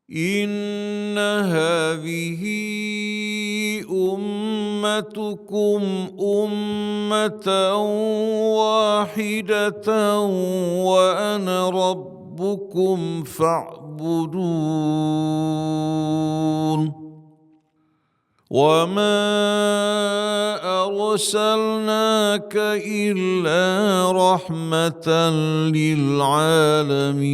إن هذه أمتكم أمة واحدة وأنا ربكم فاعبدون وما أرسلناك إلا رحمة للعالمين.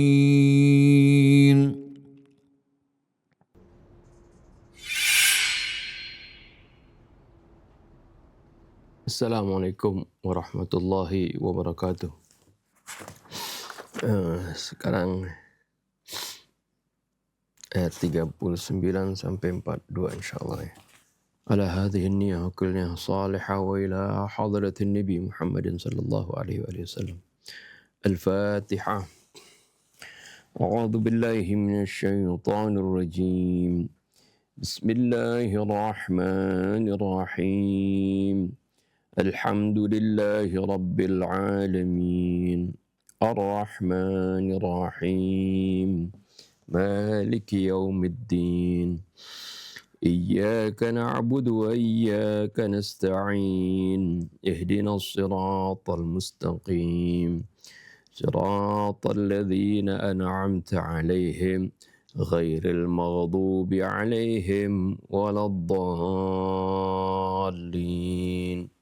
Assalamualaikum warahmatullahi wabarakatuh. Sekarang ayat 39 sampai 42 insyaallah ya. Ala hadhihi an-niyyah kulliyah salihah wa ila hadratin Nabi Muhammadin sallallahu alaihi wasallam. Al-Fatihah. A'udzu billahi minasy syaithanir rajim. Bismillahirrahmanirrahim. Alhamdulillahi rabbil alamin. Ar-Rahmanir Rahim. Maliki yaumiddin. Iyyaka na'budu wa iyyaka nasta'in. Ihdinas siratal mustaqim. Siratal ladzina an'amta 'alaihim ghairil maghdubi 'alaihim waladdallin.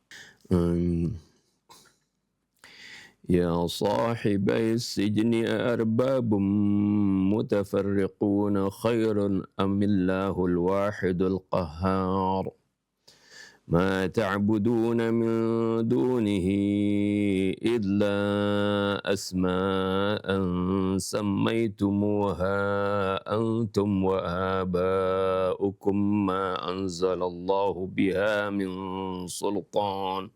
يا صاحبي السجن أرباب متفرقون خير أم الله الواحد القهار ما تعبدون من دونه إلا أسماء سميتموها أنتم وآباؤكم ما أنزل الله بها من سلطان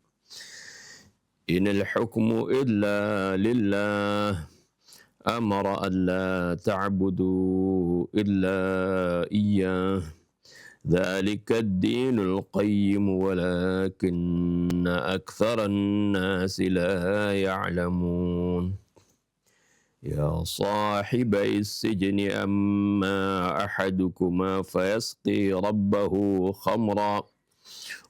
إن الحكم إلا لله أمر ألا تعبدوا إلا إياه ذلك الدين القيم ولكن أكثر الناس لا يعلمون يا صاحبي السجن أما أحدكما فيسقي ربه خمرا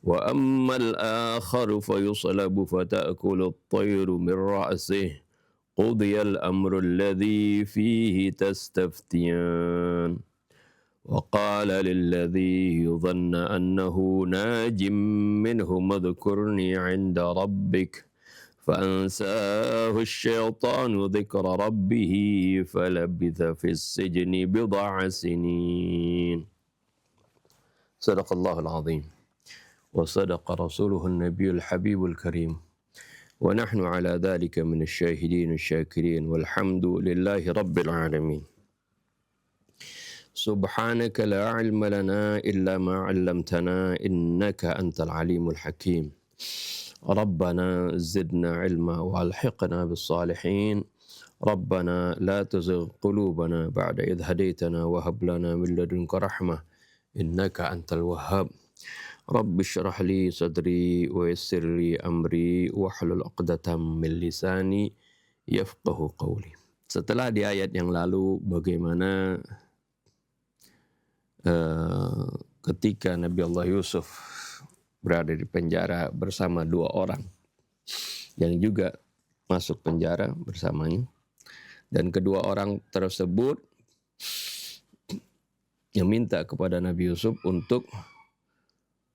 وأما الآخر فيصلب فتأكل الطير من رأسه قضي الأمر الذي فيه تستفتيان وقال للذي ظن أنه ناج منهم اذكرني عند ربك فأنساه الشيطان ذكر ربه فلبث في السجن بضع سنين صدق الله العظيم وصدق رسوله النبي الحبيب الكريم ونحن على ذلك من الشاهدين الشاكرين والحمد لله رب العالمين سبحانك لا علم لنا إلا ما علمتنا إنك أنت العليم الحكيم ربنا زدنا علما والحقنا بالصالحين ربنا لا تزغ قلوبنا بعد إذ هديتنا وهب لنا من لدنك رحمة إنك أنت الوهاب رب اشرح لي صدري ويسر لي أمري واحلل عقدة من لساني يفقه قولي. Setelah di ayat yang lalu bagaimana ketika Nabi Allah Yusuf berada di penjara bersama dua orang yang juga masuk penjara bersamanya, dan kedua orang tersebut meminta kepada Nabi Yusuf untuk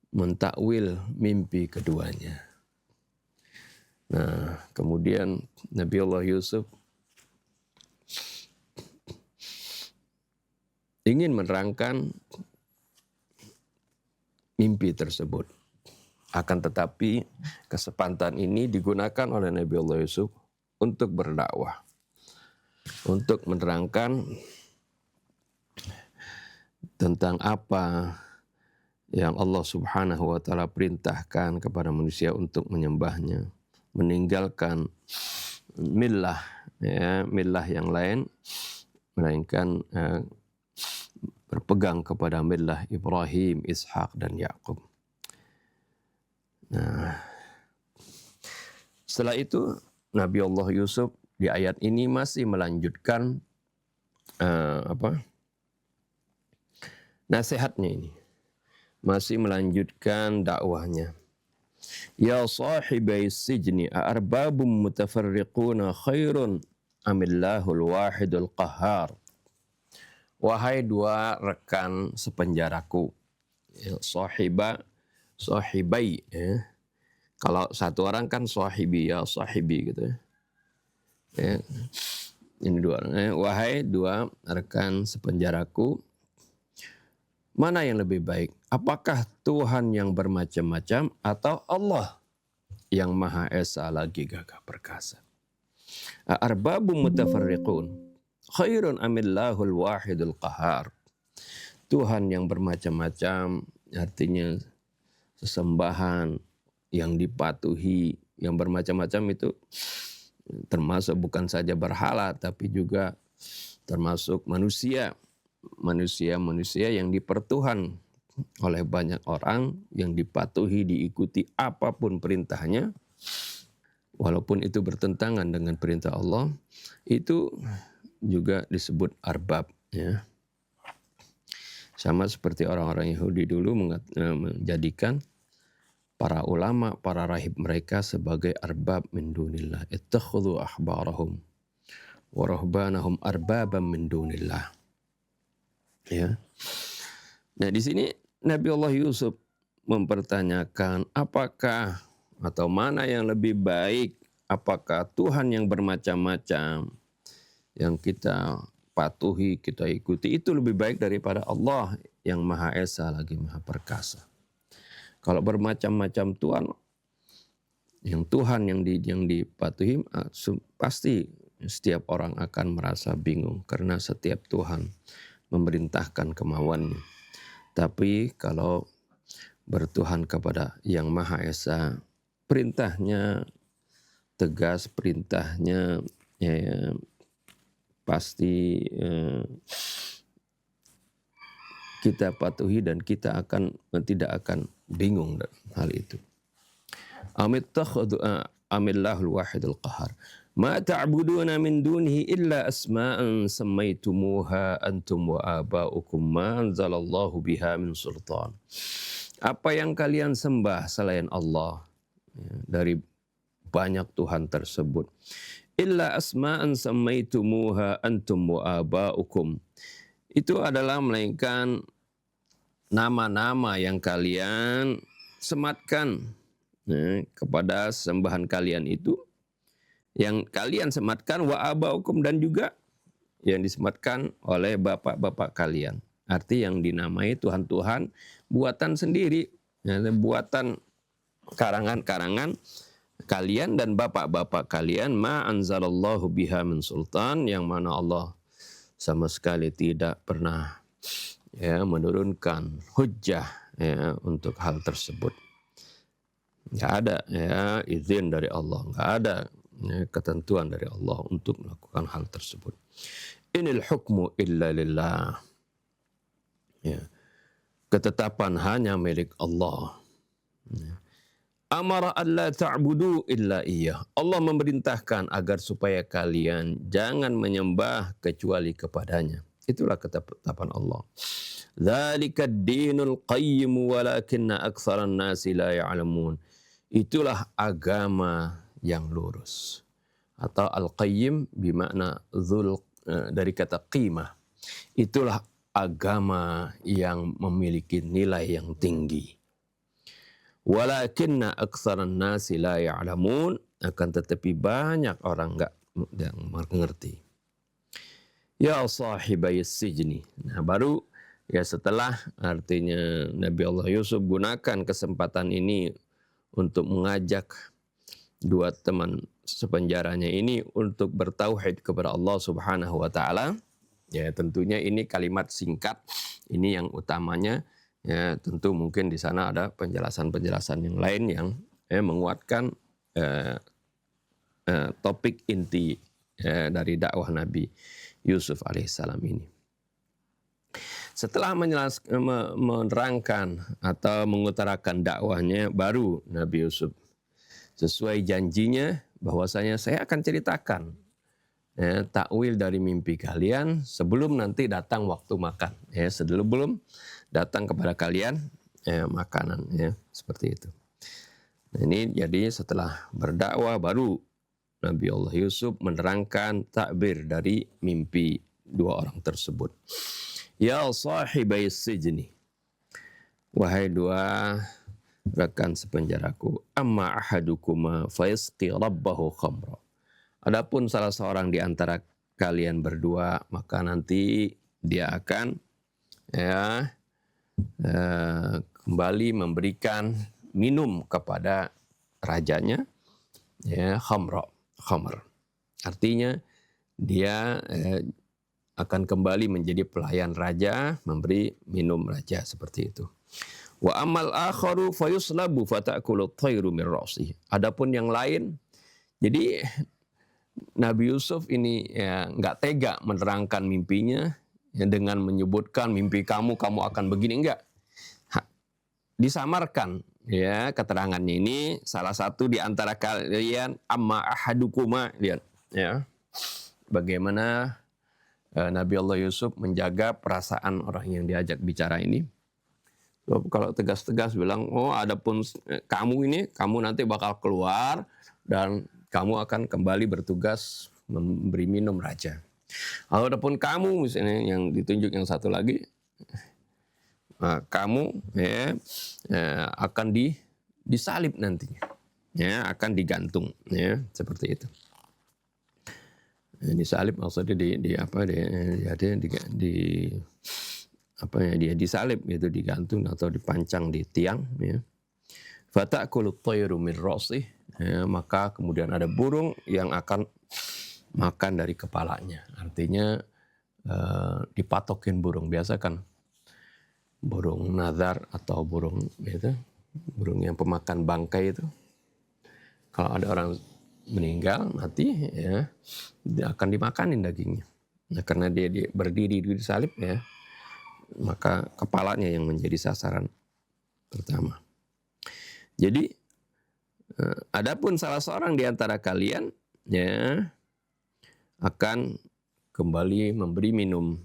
mentakwil mimpi keduanya. Nah, kemudian Nabi Allah Yusuf ingin menerangkan mimpi tersebut. Akan tetapi kesempatan ini digunakan oleh Nabi Allah Yusuf untuk berdakwah, untuk menerangkan tentang apa yang Allah Subhanahu wa taala perintahkan kepada manusia untuk menyembahnya, meninggalkan millah yang lain, melainkan berpegang kepada millah Ibrahim, Ishak dan Yakub. Nah, setelah itu Nabi Allah Yusuf di ayat ini masih melanjutkan Nasihatnya ini masih melanjutkan dakwahnya. Ya sahibai sijni a'arbabum mutafarriquna khairun amillahul wahidul qahar. Wahai dua rekan sepenjaraku, ya, sahibai, ya. Kalau satu orang kan sahibi, ya sahibi gitu ya. Ya. Ini dua orang. Wahai dua rekan sepenjaraku, mana yang lebih baik? Apakah Tuhan yang bermacam-macam atau Allah yang Maha Esa lagi gagah perkasa? Arbabum mutafarriqun khairun amillahul wahidul qahar. Tuhan yang bermacam-macam artinya sesembahan yang dipatuhi, yang bermacam-macam itu termasuk bukan saja berhala tapi juga termasuk manusia yang dipertuhan oleh banyak orang, yang dipatuhi, diikuti apapun perintahnya, walaupun itu bertentangan dengan perintah Allah, itu juga disebut arbab. Ya. Sama seperti orang-orang Yahudi dulu menjadikan para ulama, para rahib mereka sebagai arbab min dunillah. Ittakhudhu ahbarahum wa rahbanahum arbabam min dunillah. Ya. Nah, di sini Nabi Allah Yusuf mempertanyakan apakah atau mana yang lebih baik, apakah Tuhan yang bermacam-macam yang kita patuhi, kita ikuti itu lebih baik daripada Allah yang Maha Esa lagi Maha Perkasa. Kalau bermacam-macam Tuhan yang dipatuhi, pasti setiap orang akan merasa bingung karena setiap Tuhan memerintahkan kemauannya. Tapi kalau bertuhan kepada yang Maha Esa, perintahnya tegas, perintahnya pasti kita patuhi dan kita tidak akan bingung hal itu. Amillahul wahidul qahar. Ma ta'buduna min dunihi illa asma'an sammaitumuha antum wa aba'ukum ma anzalallahu biha min sultan. Apa yang kalian sembah selain Allah, dari banyak Tuhan tersebut, illa asma'an sammaitumuha antum wa aba'ukum, itu adalah melainkan nama-nama yang kalian sematkan kepada sembahan kalian itu, yang kalian sematkan wa aba'ukum, dan juga yang disematkan oleh bapak-bapak kalian. Arti yang dinamai Tuhan-Tuhan buatan sendiri, buatan karangan-karangan kalian dan bapak-bapak kalian, ma anzalallahu biha min sultan, yang mana Allah sama sekali tidak pernah menurunkan hujjah untuk hal tersebut. Nggak ada izin dari Allah, nggak ada ketentuan dari Allah untuk melakukan hal tersebut. Inil hukmu illa lillah. Ketetapan hanya milik Allah. Amara alla ta'budu illa iyyah. Allah memerintahkan agar supaya kalian jangan menyembah kecuali kepadanya. Itulah ketetapan Allah. Dzalika ad-dinul qayyim walakinna aktsaran nasi la ya'lamun. Itulah agama yang lurus. Atau al-qayyim bermakna dzul, dari kata qimah. Itulah agama yang memiliki nilai yang tinggi. Walakinna aktsaran nasi la ya'lamun, akan tetapi banyak orang enggak yang mengerti. Ya sahibai sijni. Nah, baru setelah artinya Nabi Allah Yusuf gunakan kesempatan ini untuk mengajak dua teman sepenjaranya ini untuk bertauhid kepada Allah Subhanahu wa taala. Ya, tentunya ini kalimat singkat, ini yang utamanya. Ya, tentu mungkin di sana ada penjelasan-penjelasan yang lain yang menguatkan topik inti dari dakwah Nabi Yusuf alaihissalam ini. Setelah menerangkan atau mengutarakan dakwahnya, baru Nabi Yusuf sesuai janjinya bahwasanya saya akan ceritakan takwil dari mimpi kalian sebelum nanti datang waktu makan. Ya, sebelum datang kepada kalian makanan, ya, seperti itu. Nah, ini jadi setelah berdakwah baru Nabi Allah Yusuf menerangkan takbir dari mimpi dua orang tersebut. Ya sahibai sijni, wahai dua rekan sepenjaraku, amma ahadukuma fayasqi rabbahu khamra. Adapun salah seorang di antara kalian berdua, maka nanti dia akan kembali memberikan minum kepada rajanya, ya, khamr. Artinya dia akan kembali menjadi pelayan raja, memberi minum raja, seperti itu. Wa amal akharu fayuslabu fatakulu thayru min ra'sihi. Adapun yang lain, jadi Nabi Yusuf ini nggak tega menerangkan mimpinya dengan menyebutkan mimpi kamu akan begini, enggak. Disamarkan, ya, keterangannya ini. Salah satu di antara kalian, amma ahadukuma, lihat, ya, bagaimana Nabi Allah Yusuf menjaga perasaan orang yang diajak bicara ini. Kalau tegas-tegas bilang, oh adapun kamu nanti bakal keluar dan kamu akan kembali bertugas memberi minum raja. Adapun kamu, misalnya yang ditunjuk yang satu lagi, kamu akan disalib nantinya, ya, akan digantung, ya, seperti itu. Disalib maksudnya dia disalib, itu digantung atau dipancang di tiang, ya. Fata'kulut thayru min ra'sih, ya, maka kemudian ada burung yang akan makan dari kepalanya. Artinya dipatokin burung, biasa kan burung nazar atau burung yang pemakan bangkai itu. Kalau ada orang meninggal, mati, ya, dia akan dimakanin dagingnya. Nah, karena dia berdiri disalib, ya, maka kepalanya yang menjadi sasaran pertama. Jadi adapun salah seorang di antara kalian, ya, akan kembali memberi minum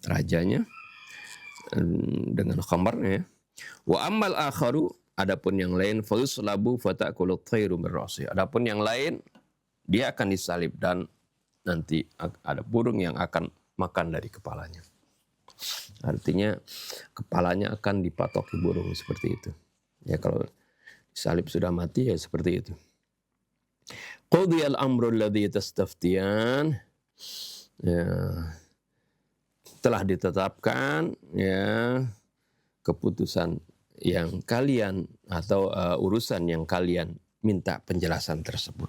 rajanya dengan khamrnya. Wa ammal akharu, adapun yang lain, fayuslabu fatakulu thayru min ra'si. Adapun yang lain, dia akan disalib dan nanti ada burung yang akan makan dari kepalanya. Artinya kepalanya akan dipatoki burung, seperti itu. Ya, kalau disalib sudah mati, ya seperti itu. Qudiyal amru alladhi tastaftiyan, ya, telah ditetapkan, ya, keputusan yang kalian atau urusan yang kalian minta penjelasan tersebut.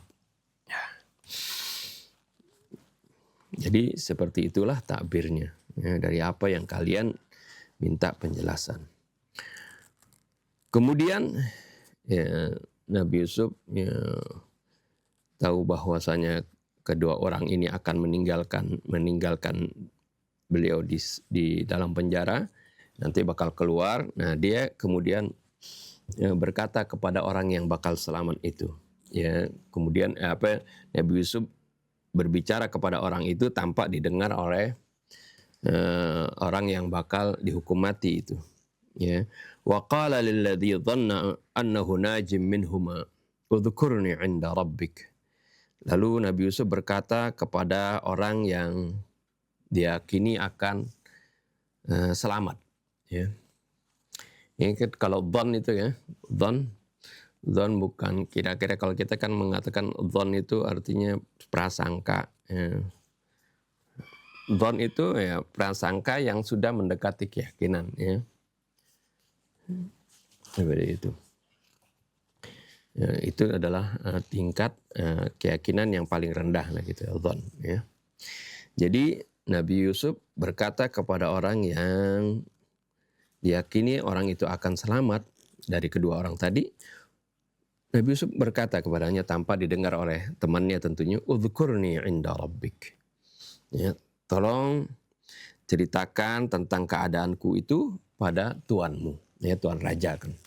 Ya. Jadi seperti itulah takbirnya, ya, dari apa yang kalian minta penjelasan. Kemudian, ya, Nabi Yusuf, ya, tahu bahwasanya kedua orang ini akan meninggalkan beliau di dalam penjara, nanti bakal keluar. Nah, dia kemudian berkata kepada orang yang bakal selamat itu, ya, kemudian Nabi Yusuf berbicara kepada orang itu tanpa didengar oleh orang yang bakal dihukum mati itu, ya. Wa qala lilladzi dhanna annahu najim minhuma udhkurni 'inda rabbik. Lalu Nabi Yusuf berkata kepada orang yang diyakini akan selamat, ya. Ini kalau dhon itu, ya, dhon bukan kira-kira. Kalau kita kan mengatakan dhon itu artinya prasangka, ya. Dhon itu, ya, prasangka yang sudah mendekati keyakinan, ya. Seperti itu. Ya, itu adalah tingkat keyakinan yang paling rendah, lah, gitu, dhon, ya. Jadi Nabi Yusuf berkata kepada orang yang diyakini orang itu akan selamat dari kedua orang tadi, Nabi Yusuf berkata kepadanya tanpa didengar oleh temannya tentunya, udhkurni 'inda rabbik. Ya, tolong ceritakan tentang keadaanku itu pada tuanmu, ya, tuan raja kan.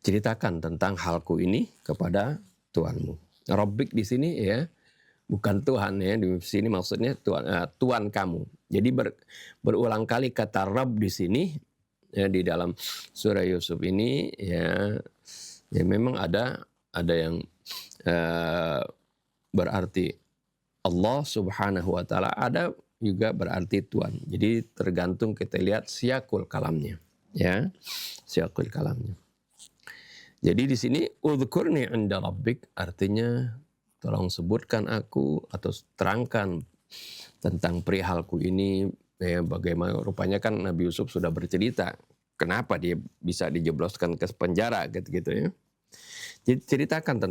Ceritakan tentang halku ini kepada tuanmu. Rabbik di sini, ya, bukan Tuhan ya, di sini maksudnya Tuhan kamu. Jadi berulang kali kata Rabb di sini ya, di dalam surah Yusuf ini ya memang ada yang berarti Allah Subhanahu wa taala, ada juga berarti Tuhan. Jadi tergantung kita lihat siyakul kalamnya ya. Siyakul kalamnya. Jadi di sini udhkurni 'inda rabbik artinya tolong sebutkan aku atau terangkan tentang perihalku ini ya, bagaimana rupanya kan Nabi Yusuf sudah bercerita kenapa dia bisa dijebloskan ke penjara gitu ya. Jadi ceritakan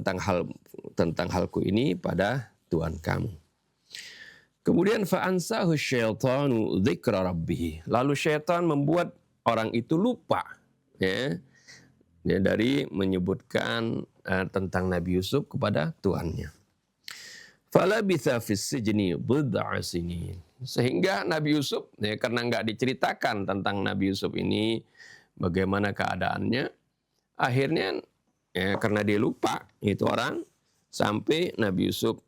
tentang halku ini pada Tuhan kamu. Kemudian fa'ansahu syaitanu dzikra rabbih. Lalu syaitan membuat orang itu lupa ya dari menyebutkan tentang Nabi Yusuf kepada Tuannya. Falabitha fis sijni bid'a sinin. Sehingga Nabi Yusuf ya, karena nggak diceritakan tentang Nabi Yusuf ini bagaimana keadaannya, akhirnya ya, karena dia lupa itu orang, sampai Nabi Yusuf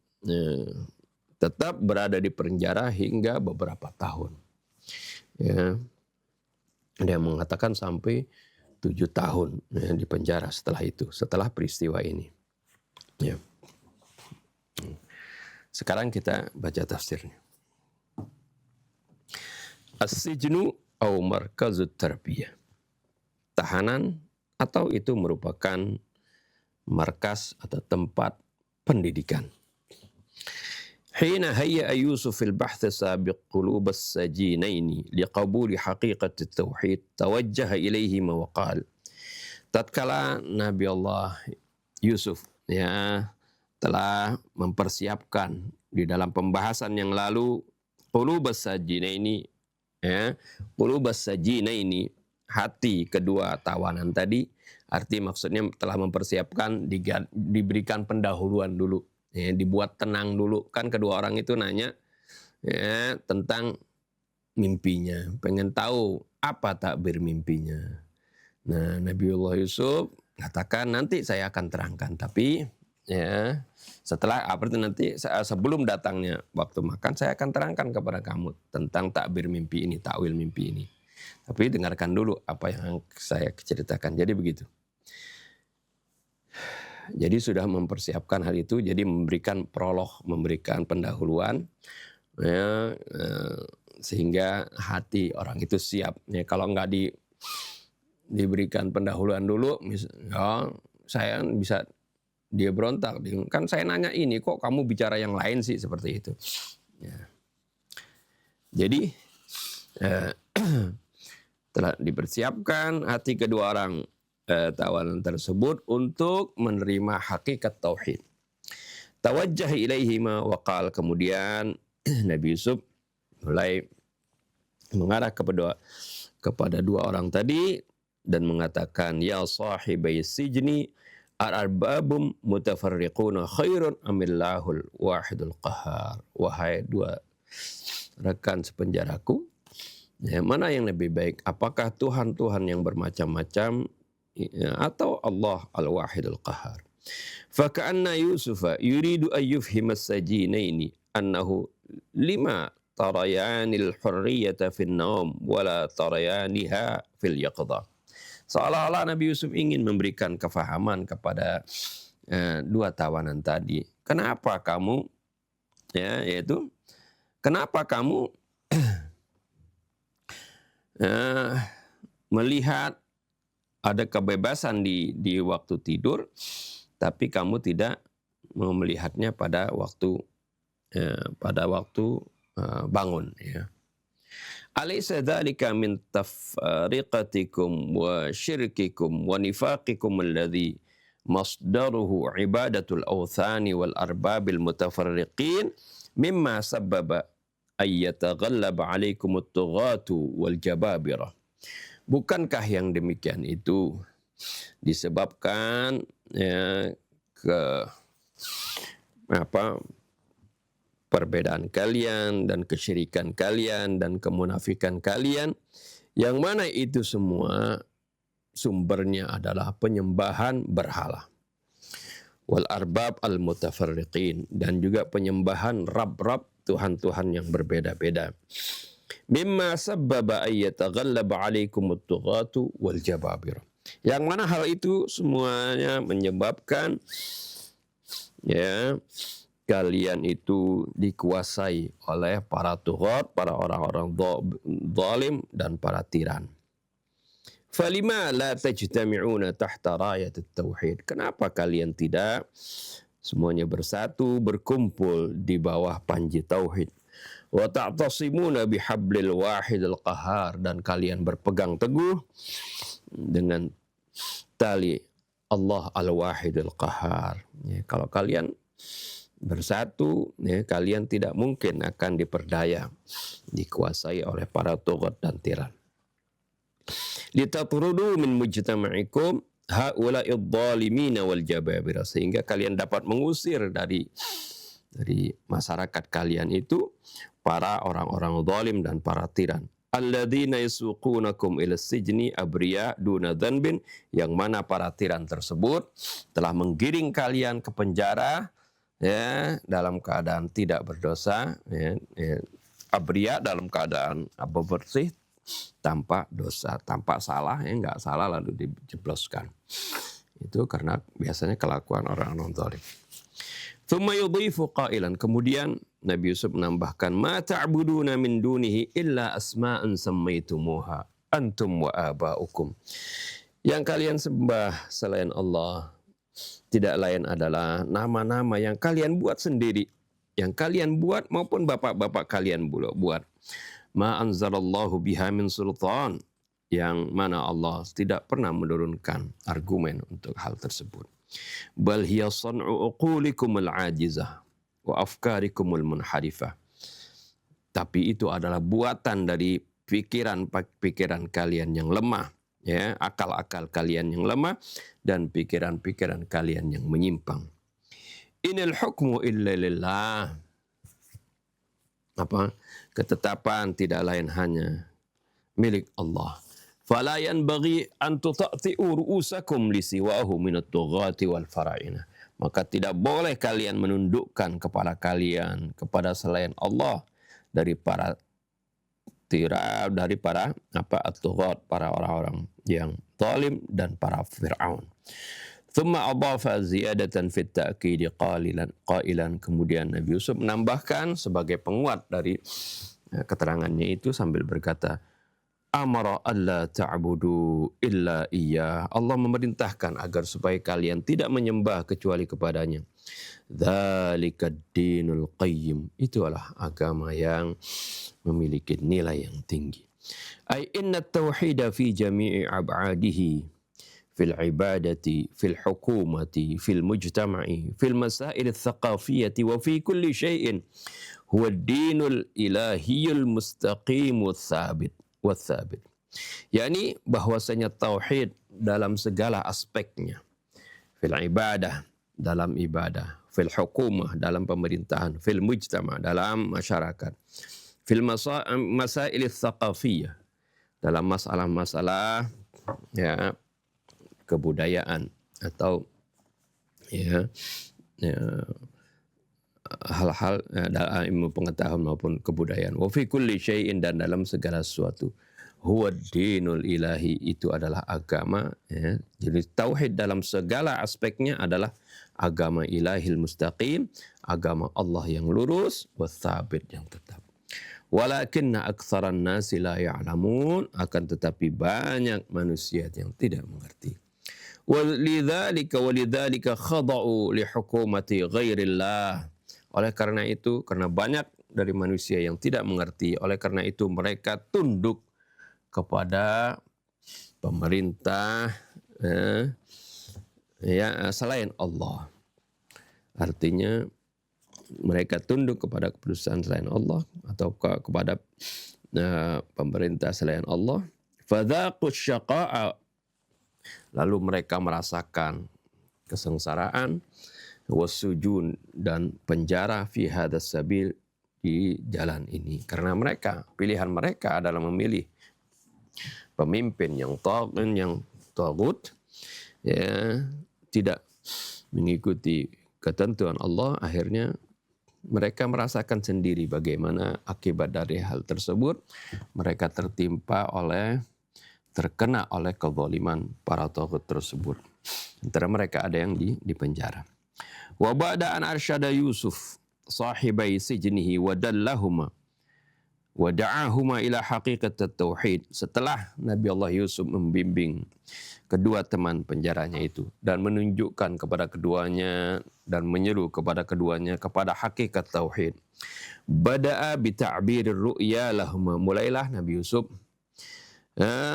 tetap berada di penjara hingga beberapa tahun. Ya, dia mengatakan sampai 7 tahun ya, di penjara setelah peristiwa ini. Ya. Sekarang kita baca tafsirnya. As-sijnu au markazut tarbiyah. Tahanan atau itu merupakan markas atau tempat pendidikan. Hina hayya Yusuf fil bahth sabiq qulub as-sajinaini liqabul haqiqat at-tauhid tawajjaha ilaihima wa qala. Tatkala Nabi Allah Yusuf ya telah mempersiapkan di dalam pembahasan yang lalu qulub as-sajinaini ya, qulub as-sajinaini hati kedua tawanan tadi, arti maksudnya telah mempersiapkan diberikan pendahuluan dulu. Ya, dibuat tenang dulu. Kan kedua orang itu nanya ya, tentang mimpinya. Pengen tahu apa takbir mimpinya. Nah, Nabiullah Yusuf katakan nanti saya akan terangkan. Tapi ya setelah nanti sebelum datangnya waktu makan saya akan terangkan kepada kamu tentang takbir mimpi ini, takwil mimpi ini. Tapi dengarkan dulu apa yang saya ceritakan. Jadi begitu. Jadi sudah mempersiapkan hal itu, jadi memberikan prolog, memberikan pendahuluan, ya, sehingga hati orang itu siap. Ya, kalau nggak diberikan pendahuluan dulu, ya, saya bisa dia berontak. Kan saya nanya ini, kok kamu bicara yang lain sih, seperti itu. Ya. Jadi telah dipersiapkan hati kedua orang tawanan tersebut untuk menerima hakikat tauhid. Tawajjah ilaihima wa qala, kemudian Nabi Yusuf mulai mengarah kepada dua orang tadi dan mengatakan, ya sahibai sijni arbabum mutafarriquna khairun amillahul wahidul qahar. Wahai dua rekan sepenjaraku, ya, mana yang lebih baik? Apakah Tuhan-Tuhan yang bermacam-macam atau Allah al-wahidul qahar? Faka'anna Yusufa yuridu ayyufhima as-sajinaini annahu lima tarayanil hurriyata fin naum wala tarayaniha fil yaqdha. Seolah-olah Nabi Yusuf ingin memberikan kefahaman kepada dua tawanan tadi. Kenapa kamu ya, yaitu kenapa kamu melihat ada kebebasan di waktu tidur, tapi kamu tidak melihatnya pada waktu bangun. Ya. Alaysa dzalika min tafriqatikum wa syirkikum wa nifaqikum alladhi masdaruhu ibadatul awthani wal arbabil mutafarriqin mimma sabbaba ayyataghallaba alaikum at-tughatu wal jababirah. Bukankah yang demikian itu disebabkan ya, perbedaan kalian dan kesyirikan kalian dan kemunafikan kalian, yang mana itu semua sumbernya adalah penyembahan berhala. wal arbab al mutafarriqin, dan juga penyembahan rab-rab tuhan-tuhan yang berbeda-beda. Mimma sabbaba ay yataghallaba alaikum at-tughatu wal jababir. Yang mana hal itu semuanya menyebabkan ya kalian itu dikuasai oleh para tughat, para orang-orang zalim dan para tiran. Falima la tajtami'una tahta rayat at-tauhid. Kenapa kalian tidak semuanya bersatu, berkumpul di bawah panji tauhid? Wa ta'tasimuna bihablil wahidil qahar, dan kalian berpegang teguh dengan tali Allah al-wahidil qahar. Ya, kalau kalian bersatu, ya, kalian tidak mungkin akan diperdaya, dikuasai oleh para tughat dan tiran. Litatrudu min mujtama'ikum haula'id dhalimina wal jababira, sehingga kalian dapat mengusir dari masyarakat kalian itu para orang-orang zalim dan para tiran. Alladzina yasuqunakum ila sijni abriya duna dhanbin, yang mana para tiran tersebut telah menggiring kalian ke penjara ya dalam keadaan tidak berdosa, ya. Abriya dalam keadaan bersih, tanpa dosa, tanpa salah, ya enggak salah lalu dijebloskan. Itu karena biasanya kelakuan orang-orang zalim. Tsumma yudhifu qailan, kemudian Nabi Yusuf menambahkan, ma ta'buduna min dunihi illa asma'an sammaitumuha antum wa aba'ukum. Yang kalian sembah selain Allah tidak lain adalah nama-nama yang kalian buat sendiri, yang kalian buat maupun bapak-bapak kalian buat. Ma anzalallahu biha min sultan, yang mana Allah tidak pernah menurunkan argumen untuk hal tersebut. Bal hiya san'u uqulikumul ajizah wa afkarikumul munharifah. Tapi itu adalah buatan dari pikiran-pikiran kalian yang lemah, ya, akal-akal kalian yang lemah dan pikiran-pikiran kalian yang menyimpang. Inil hukmu illa lillah. Ketetapan tidak lain hanya milik Allah. Fala yanbaghi an tuta'ti'u ru'usakum li siwahu minat tughati wal fara'ina. Maka tidak boleh kalian menundukkan kepala kalian kepada selain Allah dari para at-tughat, para orang-orang yang zalim dan para Fir'aun. Thumma adhafa ziyadatan fit ta'kid qailan, kemudian Nabi Yusuf menambahkan sebagai penguat dari keterangannya itu sambil berkata, amara alla ta'budu illa iyyah. Allah memerintahkan agar supaya kalian tidak menyembah kecuali kepadanya. Dzalikad dinul qayyim. Itulah agama yang memiliki nilai yang tinggi. Ai inna at-tauhida fi jami'i ab'adihi, fil ibadati, fil hukumati, fil mujtama'i, fil masail ats-tsaqafiyyati wa fi kulli syai'in huwa ad-dinul ilahiyyul mustaqimut tsabit. Watsabit. yakni bahwasanya tauhid dalam segala aspeknya, fil ibadah, dalam ibadah, fil hukumah, dalam pemerintahan, fil mujtama, dalam masyarakat, fil masail tsaqafiyah, dalam masalah-masalah ya kebudayaan atau ya hal-hal dalam ilmu pengetahuan maupun kebudayaan. Wa fi kulli syai'in, dan dalam segala sesuatu. Huwa dinul ilahi, itu adalah agama. Ya. Jadi tauhid dalam segala aspeknya adalah agama ilahil mustaqim, agama Allah yang lurus, watsabit, yang tetap. Walakinna aktsaran nasi la ya'lamun, akan tetapi banyak manusia yang tidak mengerti. Walidzalika khada'u li hukumati ghairillah. Oleh karena itu, karena banyak dari manusia yang tidak mengerti, oleh karena itu mereka tunduk kepada pemerintah selain Allah. Artinya mereka tunduk kepada keputusan selain Allah atau kepada pemerintah selain Allah. Fadzaqus syaqa'a, lalu mereka merasakan kesengsaraan, wasujun, dan penjara fi hadas sabil, di jalan ini, karena pilihan mereka adalah memilih pemimpin yang tagut, ya, tidak mengikuti ketentuan Allah, akhirnya mereka merasakan sendiri bagaimana akibat dari hal tersebut. Mereka terkena oleh kezaliman para taghut tersebut. Antara mereka ada yang di penjara. Wa ba'da an arsyada Yusuf sahibai sijnihi wa dallahuma wa da'ahuma ila haqiqat at-tauhid. Setelah Nabi Allah Yusuf membimbing kedua teman penjaranya itu dan menunjukkan kepada keduanya dan menyeru kepada keduanya kepada hakikat tauhid. Bada'a bi ta'birir ru'ya lahum. Mulailah Nabi Yusuf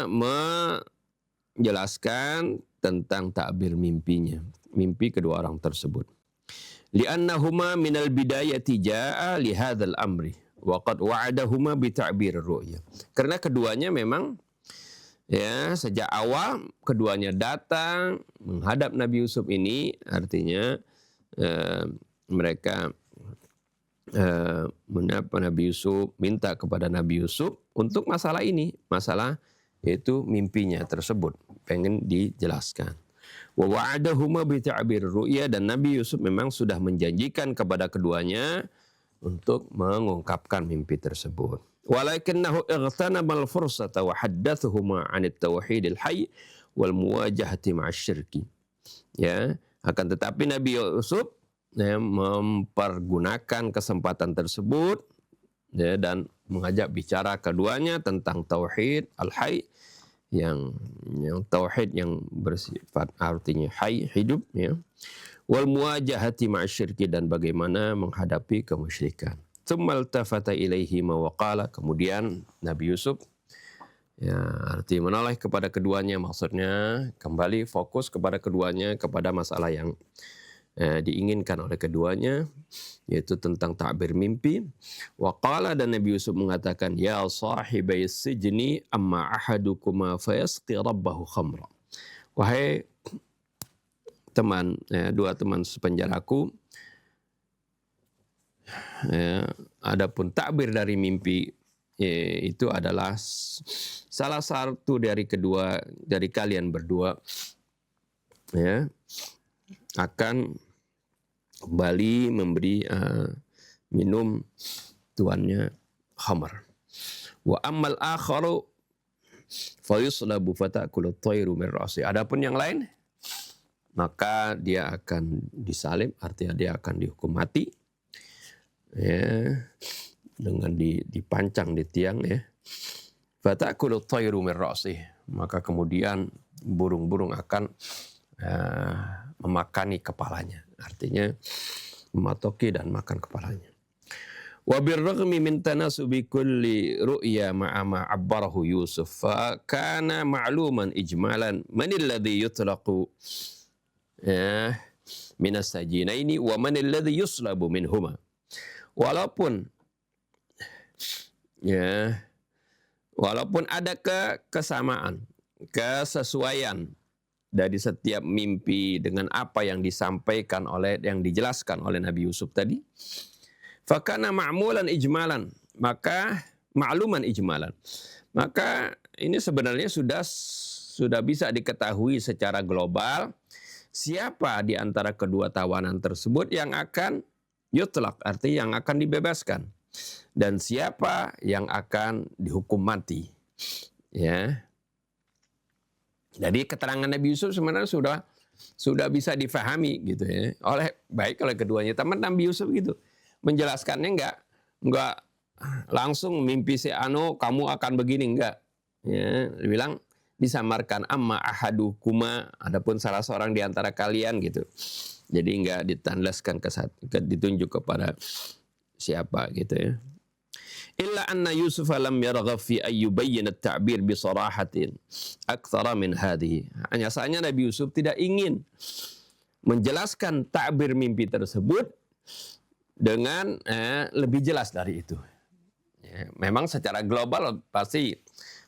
menjelaskan tentang takbir mimpinya, mimpi kedua orang tersebut. Li'annahuma minal bidayati ja'a li hadzal amri wa qad wa'adahuma bi ta'birir ru'ya. Karena keduanya memang ya sejak awal keduanya datang menghadap Nabi Yusuf ini, artinya mereka Nabi Yusuf minta kepada Nabi Yusuf untuk masalah ini, masalah yaitu mimpinya tersebut pengen dijelaskan. Wa wa'adahuma bi ta'bir ru'ya, dan Nabi Yusuf memang sudah menjanjikan kepada keduanya untuk mengungkapkan mimpi tersebut. Walakinnahu ightanamal fursata wa haddathuhuma 'anit tauhidil hayy wal muwajahati ma'asyirki. Ya, akan tetapi Nabi Yusuf mempergunakan kesempatan tersebut ya, dan mengajak bicara keduanya tentang tauhid al-hayy, yang tauhid yang bersifat artinya hayy, hidup ya, wal muwajahati ma'asyirki, dan bagaimana menghadapi kemusyrikan. Tsummal tafata ilaihi wa qala, kemudian Nabi Yusuf ya arti menoleh kepada keduanya, maksudnya kembali fokus kepada keduanya kepada masalah yang diinginkan oleh keduanya, yaitu tentang takbir mimpi. Wa qala, dan Nabi Yusuf mengatakan, ya sahibai sijni amma ahadukuma fayasqi rabbahu khamra. Wahai teman, dua teman sepenjaraku, adapun takbir dari mimpi itu adalah salah satu dari kalian berdua ya akan kembali memberi minum tuannya khamar. Wa ammal akharu fayuslabu fatakulu thayru min ra'si. Adapun yang lain maka dia akan disalib, artinya dia akan dihukum mati ya, dengan dipancang di tiang ya. Fatakulu thayru min ra'si, maka kemudian burung-burung akan memakani kepalanya, artinya mematoki dan makan kepalanya. Wa birraghmi min tanasubi kulli ru'ya ma'a ma 'abbarahu Yusuf fa kana ma'luman ijmalan man alladhi yutlaqu min as-sajinaini wa man alladhi yuslabu minhuma. Walaupun ada kesamaan, kesesuaian dari setiap mimpi dengan apa yang dijelaskan oleh Nabi Yusuf tadi. Fakana ma'mulan ijmalan, maka ma'luman ijmalan. Maka ini sebenarnya sudah bisa diketahui secara global siapa di antara kedua tawanan tersebut yang akan yutlaq, artinya yang akan dibebaskan, dan siapa yang akan dihukum mati. Ya. Jadi keterangan Nabi Yusuf sebenarnya sudah bisa difahami gitu ya oleh keduanya. Teman Nabi Yusuf gitu menjelaskannya enggak langsung mimpi si anu kamu akan begini, enggak. Ya, dibilang disamarkan amma ahadukuma, adapun salah seorang di antara kalian gitu. Jadi enggak ditandaskan ditunjuk kepada siapa gitu ya. Illa anna Yusuf lam yarghab fi ayyubayyin at-ta'bir bi sarahatin aktsara min hadhihi. Hanya saja Nabi Yusuf tidak ingin menjelaskan takbir mimpi tersebut dengan lebih jelas dari itu. Ya, memang secara global pasti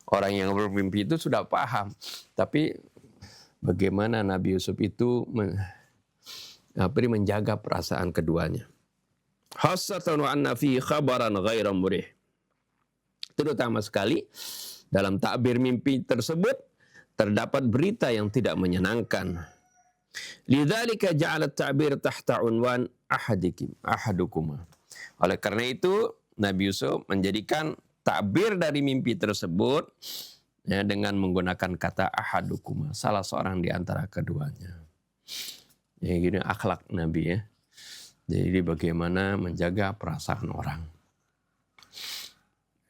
orang yang bermimpi itu sudah paham, tapi bagaimana Nabi Yusuf itu menjaga perasaan keduanya. Khassatan wa anna fi khabaran ghairan murih. Terutama sekali dalam takbir mimpi tersebut terdapat berita yang tidak menyenangkan. Lidzalika ja'ala at-ta'bir tahta unwan ahadukuma. Oleh karena itu Nabi Yusuf menjadikan takbir dari mimpi tersebut ya, dengan menggunakan kata ahadukuma, salah seorang di antara keduanya. Ya gini akhlak Nabi ya. Jadi bagaimana menjaga perasaan orang.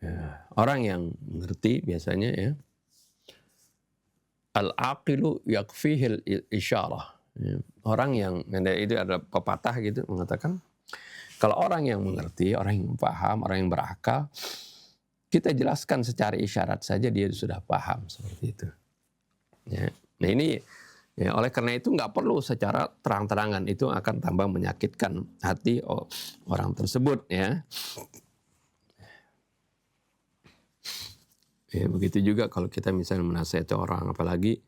Ya, orang yang mengerti biasanya ya, al-aqilu yakfihil isyarah. Ya, orang yang itu ada pepatah gitu mengatakan, kalau orang yang mengerti, orang yang paham, orang yang berakal, kita jelaskan secara isyarat saja dia sudah paham seperti itu. Ya. Nah ini ya, oleh karena itu nggak perlu secara terang-terangan, itu akan tambah menyakitkan hati orang tersebut ya. Ya begitu juga kalau kita misalnya menasihati orang, apalagi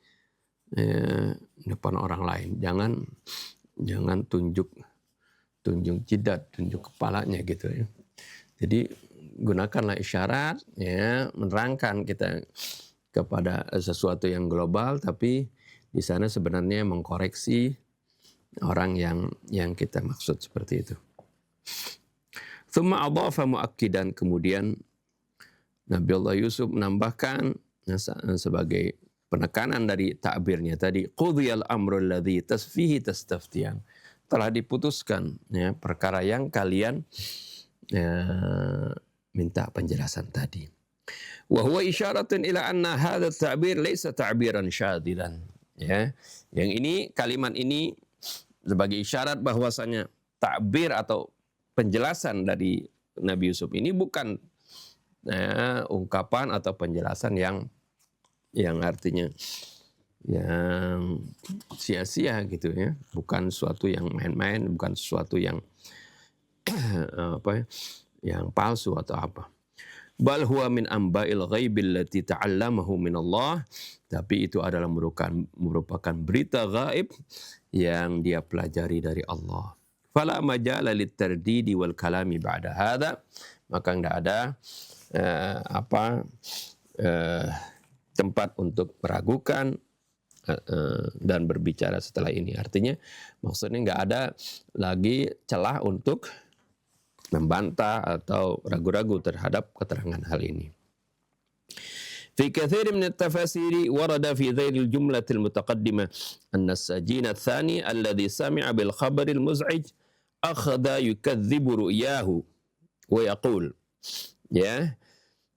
depan orang lain, jangan tunjuk jidat, tunjuk kepalanya gitu ya. Jadi gunakanlah isyarat ya, menerangkan kita kepada sesuatu yang global, tapi di sana sebenarnya mengkoreksi orang yang kita maksud seperti itu. Tsumma adhafa muakkidan, kemudian Nabi Allah Yusuf menambahkan sebagai penekanan dari takbirnya tadi, qudhiyal amru alladhi tasfihi tastaftiyan, telah diputuskan ya perkara yang kalian minta penjelasan tadi. Wa huwa isyaratun ila anna hadha at-ta'bir laysa ta'biran syadilan. Ya, yang ini, kalimat ini sebagai isyarat bahwasanya takbir atau penjelasan dari Nabi Yusuf ini bukan ungkapan atau penjelasan yang artinya yang sia-sia gitu ya, bukan sesuatu yang main-main, bukan sesuatu yang yang palsu atau apa. Bal huwa min amba'il ghaibil lati ta'allamahu min Allah, tapi itu adalah merupakan berita gaib yang dia pelajari dari Allah. Fala majala litardidi wal kalami ba'da hadha, maka enggak ada tempat untuk meragukan dan berbicara setelah ini. Artinya maksudnya enggak ada lagi celah untuk membantah atau ragu-ragu terhadap keterangan hal ini. Fi katsir min at-tafasiri warada fi dhail al-jumlah al-mutaqaddimah anna as-sajin ats-tsani alladhi sami'a bil khabar al-muz'ij akhadha yukadzibu ru'yahu wa yaqul. Ya,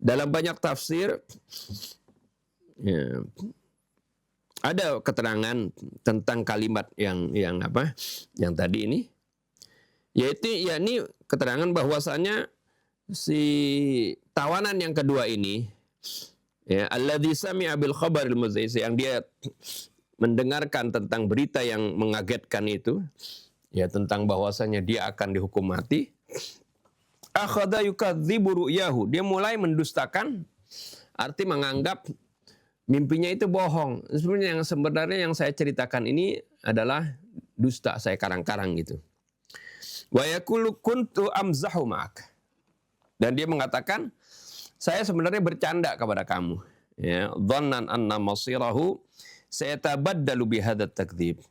dalam banyak tafsir ya, ada keterangan tentang kalimat yang tadi ini, yaitu yakni keterangan bahwasanya si tawanan yang kedua ini ya, alladzi sami'a bil khabaril muz'ij, yang dia mendengarkan tentang berita yang mengagetkan itu ya, tentang bahwasanya dia akan dihukum mati. Akhadha yukadzibu ru'yahu, dia mulai mendustakan, arti menganggap mimpinya itu bohong. Sebenarnya yang saya ceritakan ini adalah dusta, saya karang-karang gitu. Wa yaqulu kuntu amzahu ma'ak, dan dia mengatakan saya sebenarnya bercanda kepada kamu ya, dhannan anna masirahu sayatabaddalu bihadzal takdzib,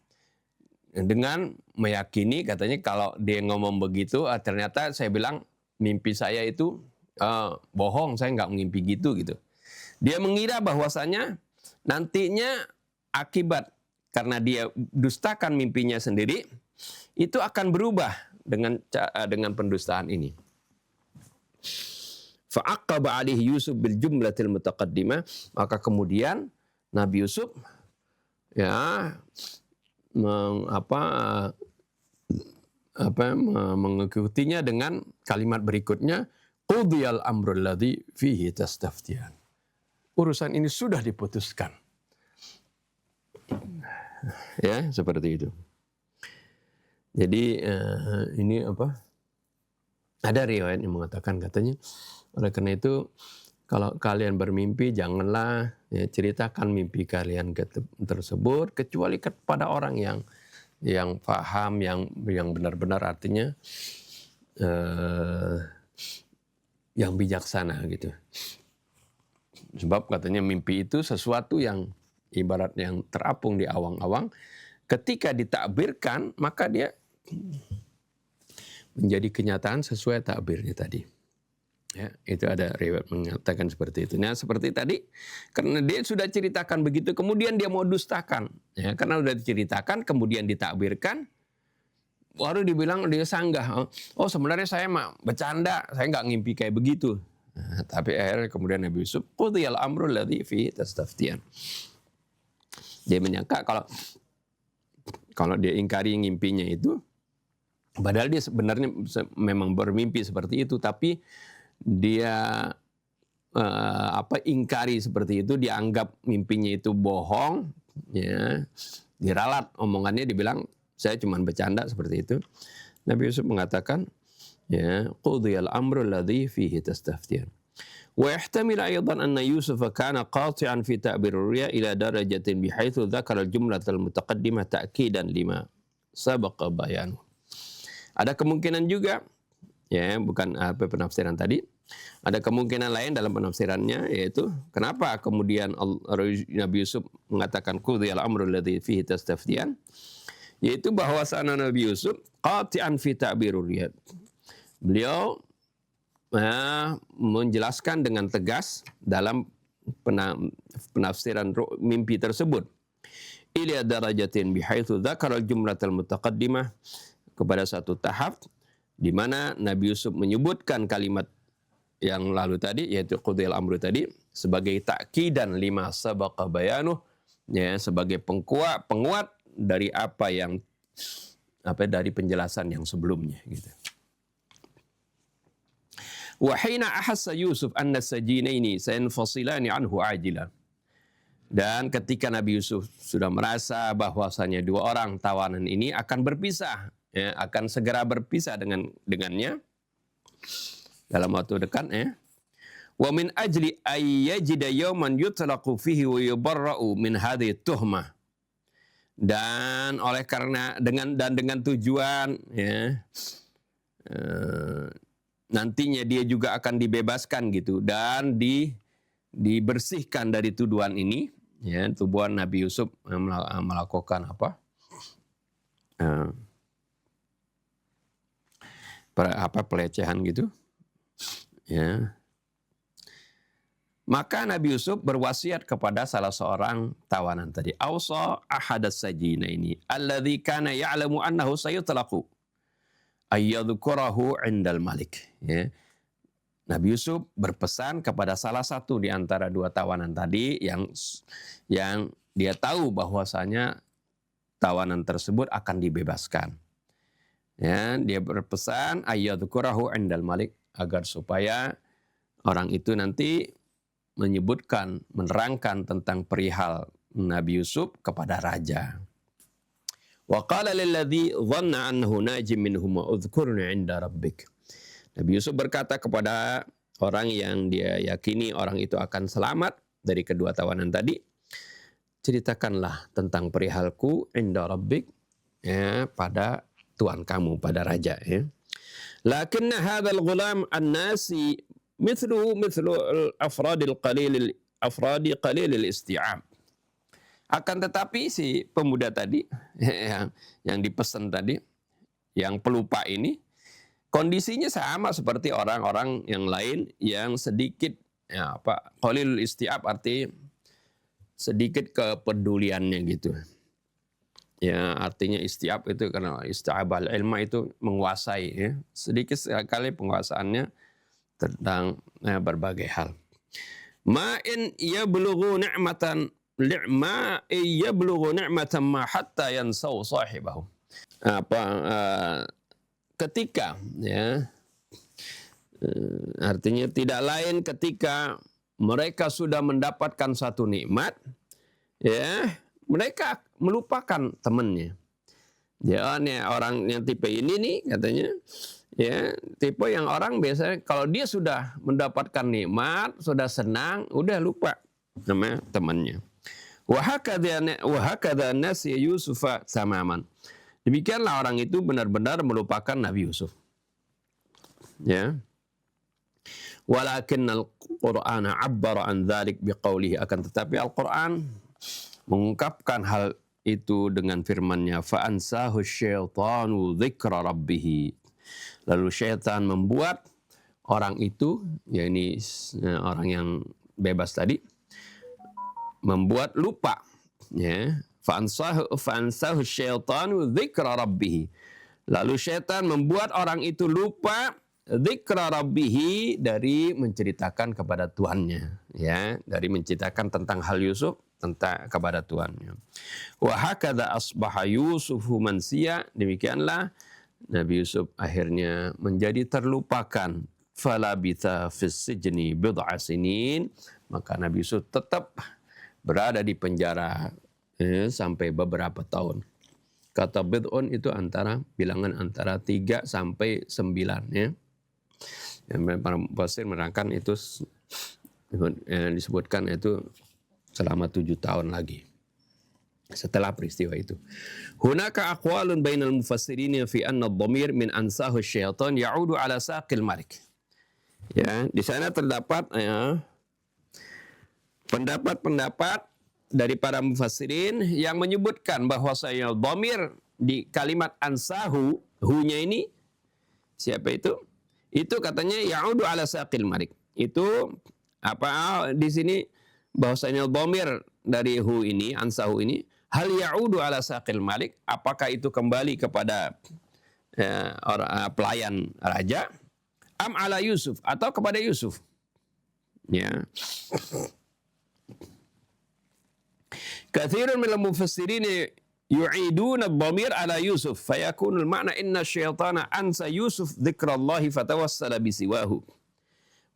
dengan meyakini katanya kalau dia ngomong begitu ternyata saya bilang mimpi saya itu bohong, saya nggak mimpi gitu. Dia mengira bahwasanya nantinya akibat karena dia dustakan mimpinya sendiri itu akan berubah dengan pendustaan ini. Fa'aqqaba alaihi Yusuf bil jumlatil mutaqaddimah, maka kemudian Nabi Yusuf ya mengikutinya dengan kalimat berikutnya, qudiyal amrul ladzi fihi tastaftiyan. Urusan ini sudah diputuskan. Ya, seperti itu. Jadi ini ada riwayat yang mengatakan katanya, oleh karena itu kalau kalian bermimpi janganlah ya, ceritakan mimpi kalian tersebut kecuali kepada orang yang paham, yang benar-benar, artinya yang bijaksana gitu. Sebab katanya mimpi itu sesuatu yang ibarat yang terapung di awang-awang, ketika ditakbirkan maka dia menjadi kenyataan sesuai takbirnya tadi. Ya, itu ada riwayat mengatakan seperti itu. Nah, seperti tadi, karena dia sudah ceritakan begitu, kemudian dia mau dustakan. Ya, karena sudah diceritakan, kemudian ditakbirkan, baru dibilang dia sanggah. Oh, sebenarnya saya mah bercanda, saya nggak ngimpi kayak begitu. Nah, tapi akhirnya kemudian Nabi Yusuf, qudiyal amrul ladzi fihi tastaftiyan. Dia menyangka kalau dia ingkari ngimpinya itu, padahal dia sebenarnya memang bermimpi seperti itu, tapi dia ingkari seperti itu, dianggap mimpinya itu bohong, ya, diralat omongannya, dibilang saya cuma bercanda seperti itu. Nabi Yusuf mengatakan, ya, qudiyal amru alladhi fihi tastaftiyan. Wa yahtamil aidan anna Yusuf kana qati'an fi ta'bir ar-ruya ila darajatin bihaitsu dzakara al-jumlata al-mutaqaddimah ta'kidan lima sabaqa bayanu. Ada kemungkinan juga, ya, bukan penafsiran tadi. Ada kemungkinan lain dalam penafsirannya, yaitu kenapa kemudian Nabi Yusuf mengatakan qudiyal amru alladzi fihi tastaftiyan, yaitu bahwasanya Nabi Yusuf qati'an fi ta'birur ru'ya. Beliau menjelaskan dengan tegas dalam penafsiran mimpi tersebut. Ila darajatin bihaitsu dzakara al-jumlatal mutaqaddimah, kepada satu tahap di mana Nabi Yusuf menyebutkan kalimat yang lalu tadi, yaitu qudiyal amru tadi, sebagai ta'kidan lima sabaqa bayanuh, ya, sebagai penguat dari dari penjelasan yang sebelumnya, gitu. Wa hina ahassa Yusuf anna sajinaini sayanfasilani anhu ajila. Dan ketika Nabi Yusuf sudah merasa bahwasanya dua orang tawanan ini akan berpisah, ya, akan segera berpisah dengannya dalam waktu dekat, ya. Wa min ajli ayyajida yawman yutlaqu fihi wa yubarra'u min hadhihi tuhmah. Dan oleh karena dengan tujuan, ya, nantinya dia juga akan dibebaskan gitu, dan dibersihkan dari tuduhan ini, ya, tuduhan Nabi Yusuf melakukan pelecehan gitu, ya. Maka Nabi Yusuf berwasiat kepada salah seorang tawanan tadi, awsa ahadas sajinaini alladzi kana ya'lamu annahu sayutlaqu ayyadhkurahu 'indal malik, ya. Nabi Yusuf berpesan kepada salah satu di antara dua tawanan tadi yang dia tahu bahwasanya tawanan tersebut akan dibebaskan. Ya, dia berpesan ayyadhkurahu 'indal malik, agar supaya orang itu nanti menerangkan tentang perihal Nabi Yusuf kepada raja. Wa qala lilladzi dhanna annahu najim minhum udhkurni 'inda rabbik. Nabi Yusuf berkata kepada orang yang dia yakini orang itu akan selamat dari kedua tawanan tadi, ceritakanlah tentang perihalku 'inda rabbik, ya, pada Tuhan kamu, pada raja, ya. Lakinna hadzal ghulam an-nasi mithlu afradi qalilil isti'ab. Akan tetapi si pemuda tadi yang dipesan tadi, yang pelupa ini, kondisinya sama seperti orang-orang yang lain yang sedikit, ya, qalilul isti'ab, arti sedikit kepeduliannya gitu. Ya, artinya isti'ab itu karena isti'abal ilma itu menguasai, ya. Sedikit sekali penguasaannya tentang berbagai hal. Ma'in yablughu ni'matan ma hatta yansau sahibahu. Ketika, ya, artinya tidak lain ketika mereka sudah mendapatkan satu nikmat, ya, mereka melupakan temannya. Ya, orang yang tipe ini nih katanya, ya, tipe yang orang biasanya kalau dia sudah mendapatkan nikmat, sudah senang, udah lupa namanya temannya. Wa hakadha nasi Yusufa tamaman. Demikianlah orang itu benar-benar melupakan Nabi Yusuf. Ya. Walakinnal Qur'ana 'abbara an dzalik biqaulihi, akan tetapi Al-Qur'an mengungkapkan hal itu dengan firman-Nya fa'ansahu syaitanu dzikra rabbih. Lalu syaitan membuat orang itu, yakni orang yang bebas tadi, membuat lupa, ya. Fa'ansahu syaitanu dzikra rabbih. Lalu syaitan membuat orang itu lupa dzikra rabbih, dari menceritakan kepada Tuhannya, ya, dari menceritakan tentang hal Yusuf tentang kepada Tuhannya. Wa hakadza asbaha Yusufu mansiya, demikianlah Nabi Yusuf akhirnya menjadi terlupakan. Falabitha fis sijni bid'a sinin, maka Nabi Yusuf tetap berada di penjara sampai beberapa tahun. Kata bid'un itu bilangan antara 3 sampai 9, ya. Yang para mufassir menerangkan itu disebutkan itu selama 7 tahun lagi setelah peristiwa itu. Hunaka aqwalun bainal mufassirin fi anna ad-dhamir min ansahu syaitan ya'udu ala saqil malik. Ya, di sana terdapat pendapat-pendapat dari para mufassirin yang menyebutkan bahwasanya dhamir di kalimat ansahu, hu-nya ini siapa itu? Itu katanya ya'udu ala saqil malik. Itu apa di sini bahwasanya dhamir dari hu ini, ansahu ini, hal ya'udu ala saqil malik, apakah itu kembali kepada pelayan raja, am ala Yusuf, atau kepada Yusuf, ya. Katsirun minal mufassirin yu'iduna ad-dhamir ala Yusuf fayakunu al-ma'na inna syaitana ansa Yusuf dzikrallahi fatawassala bisiwahu.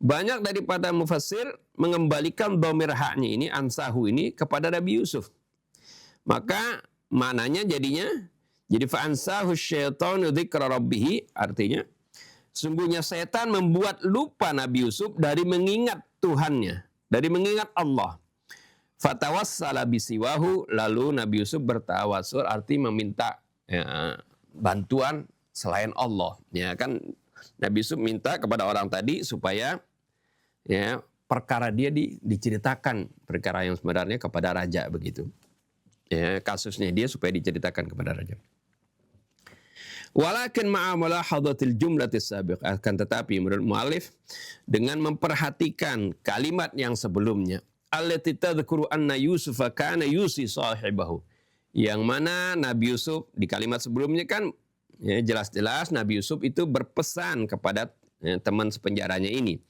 Banyak daripada mufassir mengembalikan dhamir haknya ini, ansahu ini, kepada Nabi Yusuf. Maka maknanya jadinya jadi fa'ansahu syaitanu dzikra rabbih, artinya sungguhnya setan membuat lupa Nabi Yusuf dari mengingat Tuhannya, dari mengingat Allah. Fatawassala bisiwahu, lalu Nabi Yusuf bertawassul, arti meminta bantuan selain Allah. Ya kan, Nabi Yusuf minta kepada orang tadi supaya perkara dia diceritakan, perkara yang sebenarnya kepada raja, begitu. Ya, kasusnya dia supaya diceritakan kepada raja. Walakin ma'a mulahadhatil jumlatis sabiq, akan tetapi menurut mu'allif, dengan memperhatikan kalimat yang sebelumnya, allati tadhkuru anna Yusufa kana yusi sahibahu, yang mana Nabi Yusuf di kalimat sebelumnya kan jelas-jelas Nabi Yusuf itu berpesan kepada teman sepenjaranya ini,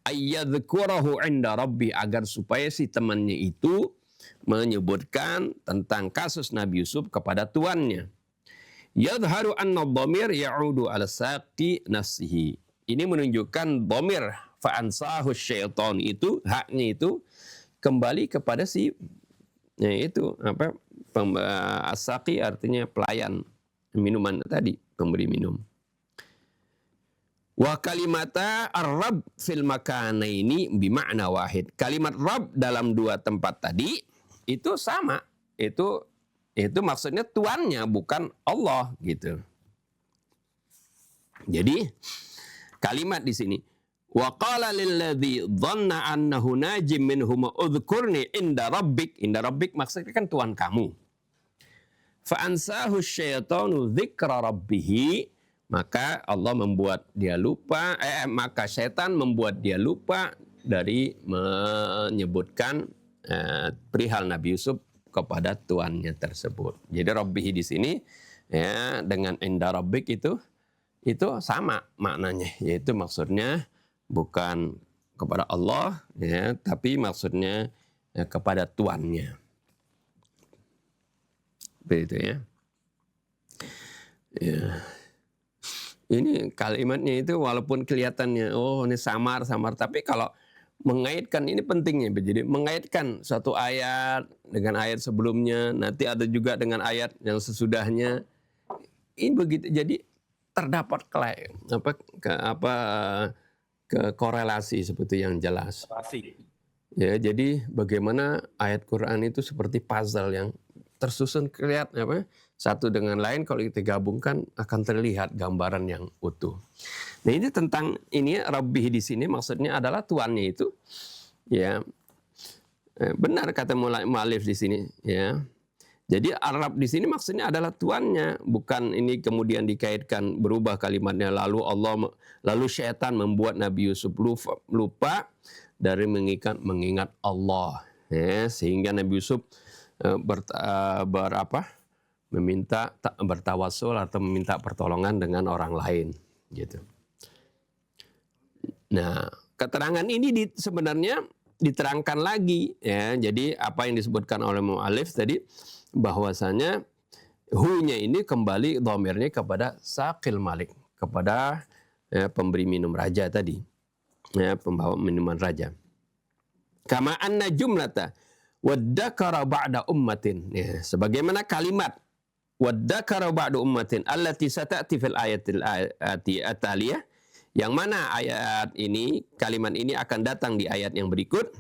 ayyadhkurahu 'inda rabbi, agar supaya si temannya itu menyebutkan tentang kasus Nabi Yusuf kepada tuannya. Yadharu anna dhamir ya'udu ala saqi nafsihi. Ini menunjukkan dhamir fa'ansahu syaitan itu, haknya itu kembali kepada si as-saqi, artinya pelayan minuman tadi, pemberi minum. Wa kalimata ar-rabb fil makanaini bima'na wahid. Kalimat rabb dalam 2 tempat tadi itu sama. Itu maksudnya tuannya, bukan Allah, gitu. Jadi kalimat di sini, wa qala lilladzi dhanna annahu najim minhum udhkurni inda rabbik. Inda rabbik maksudnya kan Tuhan kamu. Fa ansahu syaitanu dzikra rabbih, maka Allah membuat dia lupa, maka setan membuat dia lupa dari menyebutkan perihal Nabi Yusuf kepada tuannya tersebut. Jadi rabbih di sini ya dengan inda rabbik itu sama maknanya, yaitu maksudnya bukan kepada Allah, ya, tapi maksudnya kepada tuannya. Begitu ya. Ya. Ini kalimatnya itu walaupun kelihatannya ini samar, tapi kalau mengaitkan, ini pentingnya. Jadi mengaitkan satu ayat dengan ayat sebelumnya, nanti ada juga dengan ayat yang sesudahnya. Ini begitu, jadi terdapat korelasi seperti yang jelas. Ya, jadi bagaimana ayat Quran itu seperti puzzle yang tersusun satu dengan lain, kalau kita gabungkan akan terlihat gambaran yang utuh. Nah, ini tentang ini Rabbih di sini maksudnya adalah tuannya itu. Ya. Benar kata mu'allif di sini, ya. Jadi Arab di sini maksudnya adalah tuannya, bukan ini kemudian dikaitkan berubah kalimatnya lalu syaitan membuat Nabi Yusuf lupa dari mengingat Allah. Ya, sehingga Nabi Yusuf bertawasul atau meminta pertolongan dengan orang lain gitu. Nah, keterangan ini sebenarnya diterangkan lagi ya. Jadi apa yang disebutkan oleh mu'allif tadi bahwasanya hu-nya ini kembali dhamirnya kepada saqil malik, kepada pemberi minum raja tadi. Ya, pembawa minuman raja. Kama anna jumlata waddakara ba'da ummatin. Ya, sebagaimana kalimat waddakara ba'da ummatin allati sata'ti fil ayatil ataliyah, yang mana ayat ini, kalimat ini akan datang di ayat yang berikut.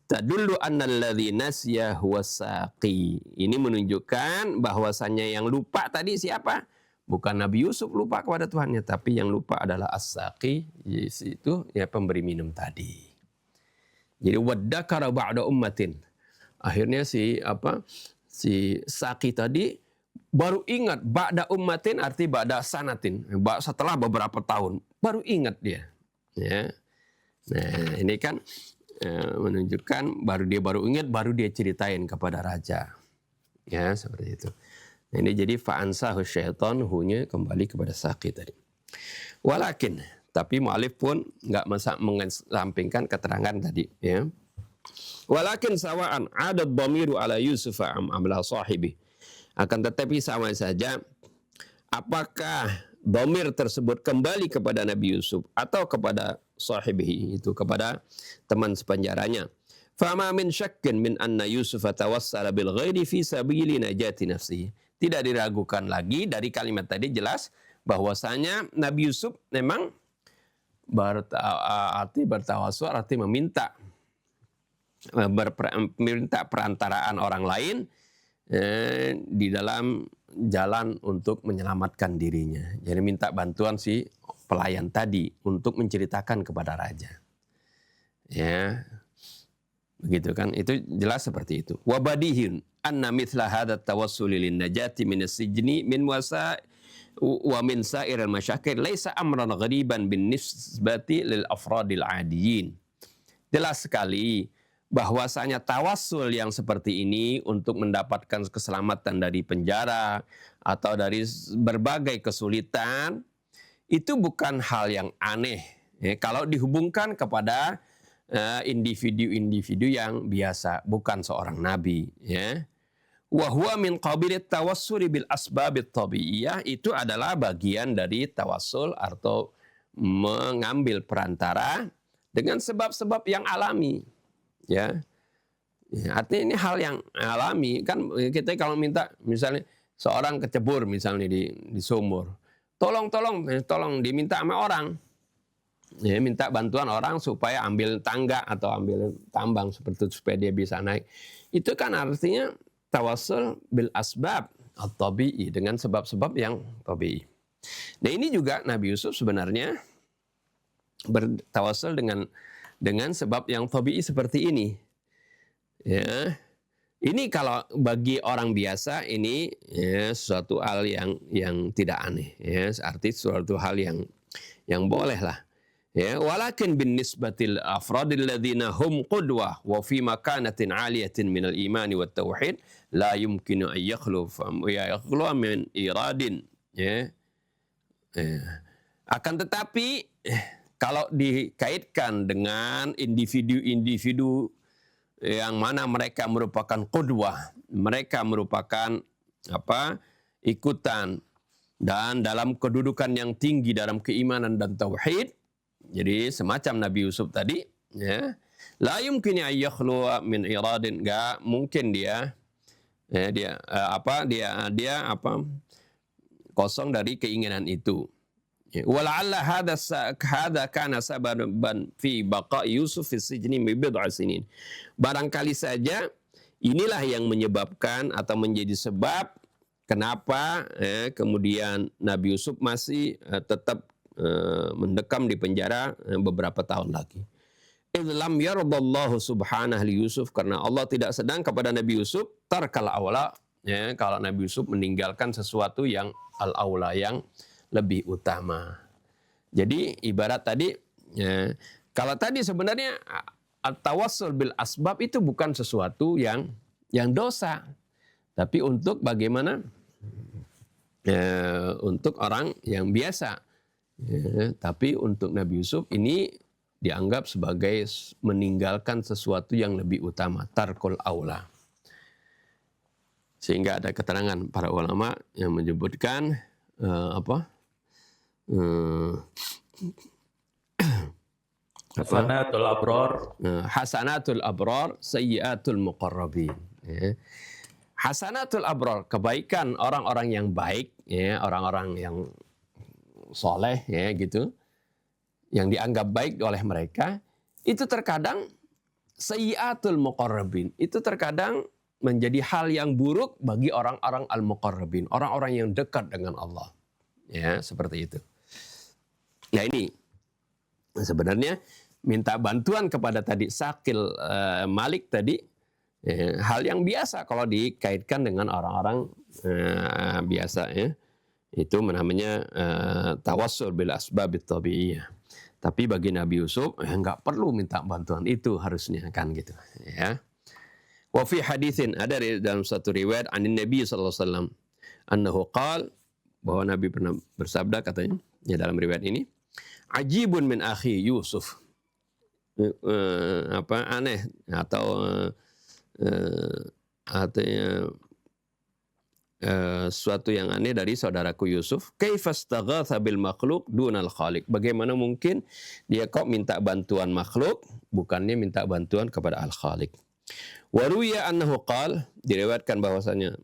Tadullu annalladzi nasya huwa saqi. Ini menunjukkan bahwasannya yang lupa tadi siapa? Bukan Nabi Yusuf lupa kepada Tuhannya, tapi yang lupa adalah as-saqi, yaitu ya pemberi minum tadi. Jadi waddakara ba'da ummatin. Akhirnya si saqi tadi baru ingat, ba'da ummatin arti ba'da sanatin, setelah beberapa tahun baru ingat dia. Ya. Nah, ini kan menunjukkan baru ingat, baru dia ceritain kepada raja. Ya, seperti itu. Nah, ini jadi fa'ansahu syaitan, hu-nya kembali kepada saqi tadi. Walakin, tapi mu'alif pun enggak mengesampingkan keterangan tadi, ya. Walakin sawa'an 'ada dhamiru ala Yusuf amla sahibi. Akan tetapi sama saja apakah dhamir tersebut kembali kepada Nabi Yusuf atau kepada sahibihi, itu kepada teman sepenjaranya. Fama min syakkin min anna Yusuf tawassala bil ghairi fi sabili najati nafsihi. Tidak diragukan lagi dari kalimat tadi jelas bahwasanya Nabi Yusuf memang bertawasul arti meminta perantaraan orang lain di dalam jalan untuk menyelamatkan dirinya. Jadi minta bantuan si pelayan tadi untuk menceritakan kepada raja. Ya. Begitu kan? Itu jelas seperti itu. Wa badihin anna mithla hadha tawassul lin najati min as-sijni min wasa wa min sa'ir al-masyakil laisa amran ghariban bin nisbati lil afradil adiyin. Jelas sekali bahwasanya tawassul yang seperti ini untuk mendapatkan keselamatan dari penjara atau dari berbagai kesulitan itu bukan hal yang aneh ya, kalau dihubungkan kepada individu-individu yang biasa, bukan seorang nabi ya. Wa huwa min qabilit tawassuli bil asbabit tabi'iyah, itu adalah bagian dari tawassul atau mengambil perantara dengan sebab-sebab yang alami. Ya, artinya ini hal yang alami kan. Kita kalau minta misalnya seorang kecebur misalnya di sumur, tolong diminta sama orang, ya, minta bantuan orang supaya ambil tangga atau ambil tambang seperti itu supaya dia bisa naik. Itu kan artinya tawassul bil asbab at-tabi'i, dengan sebab-sebab yang tabi'i. Nah, ini juga Nabi Yusuf sebenarnya bertawassul dengan sebab yang tabi'i seperti ini. Ya. Ini kalau bagi orang biasa ini ya, suatu hal yang tidak aneh ya, arti suatu hal yang boleh lah. Ya, walakin bin nisbatil afradil ladzina hum qudwah wa fi makanatin 'aliyatin minal imani wat tauhid la yumkinu an yakhlu min iradin ya. Akan tetapi kalau dikaitkan dengan individu-individu yang mana mereka merupakan qudwah, mereka merupakan ikutan dan dalam kedudukan yang tinggi dalam keimanan dan tauhid. Jadi semacam Nabi Yusuf tadi, ya, la yumkin an yakhlu min iradin, enggak mungkin dia kosong dari keinginan itu. Wala'alla hadza kana sababan fi baqa Yusuf fi sijni bid'a sinin. Barangkali saja inilah yang menyebabkan atau menjadi sebab kenapa kemudian Nabi Yusuf masih tetap mendekam di penjara beberapa tahun lagi. Idlam yaradallahu subhanahu li Yusuf, karena Allah tidak sedang kepada Nabi Yusuf tarkal awla ya, kalau Nabi Yusuf meninggalkan sesuatu yang al-aula, yang lebih utama. Jadi ibarat tadi, ya, kalau tadi sebenarnya at-tawassul bil asbab itu bukan sesuatu yang dosa, tapi untuk bagaimana, untuk orang yang biasa. Ya, tapi untuk Nabi Yusuf ini dianggap sebagai meninggalkan sesuatu yang lebih utama, tarkul aula. Sehingga ada keterangan para ulama yang menyebutkan Hasanatul abrar. Hasanatul abrar, sayyiatul muqarrabin. Ya. Hasanatul abrar, kebaikan orang-orang yang baik, ya, orang-orang yang soleh, ya gitu, yang dianggap baik oleh mereka, itu terkadang sayyiatul muqarrabin, itu terkadang menjadi hal yang buruk bagi orang-orang al-muqarrabin, orang-orang yang dekat dengan Allah. Ya, seperti itu. Nah, ini sebenarnya minta bantuan kepada tadi Sakil Malik tadi, hal yang biasa kalau dikaitkan dengan orang-orang biasa, ya. Itu namanya tawassul bil asbabit tabi'iyah. Tapi bagi Nabi Yusuf nggak perlu minta bantuan itu harusnya, kan gitu, ya. Wa fi haditsin, ada dalam satu riwayat anin Nabi sallallahu alaihi wasallam annahu qala, bahwa Nabi pernah bersabda, katanya, ya, dalam riwayat ini, ajibun min akhi Yusuf. Aneh atau artinya suatu yang aneh dari saudaraku Yusuf. Kaifastaghatha bil makhluk dunal khaliq. Bagaimana mungkin dia kok minta bantuan makhluk, bukannya minta bantuan kepada al-khaliq. Wa ruwiya annahu qala, diriwayatkan bahwasanya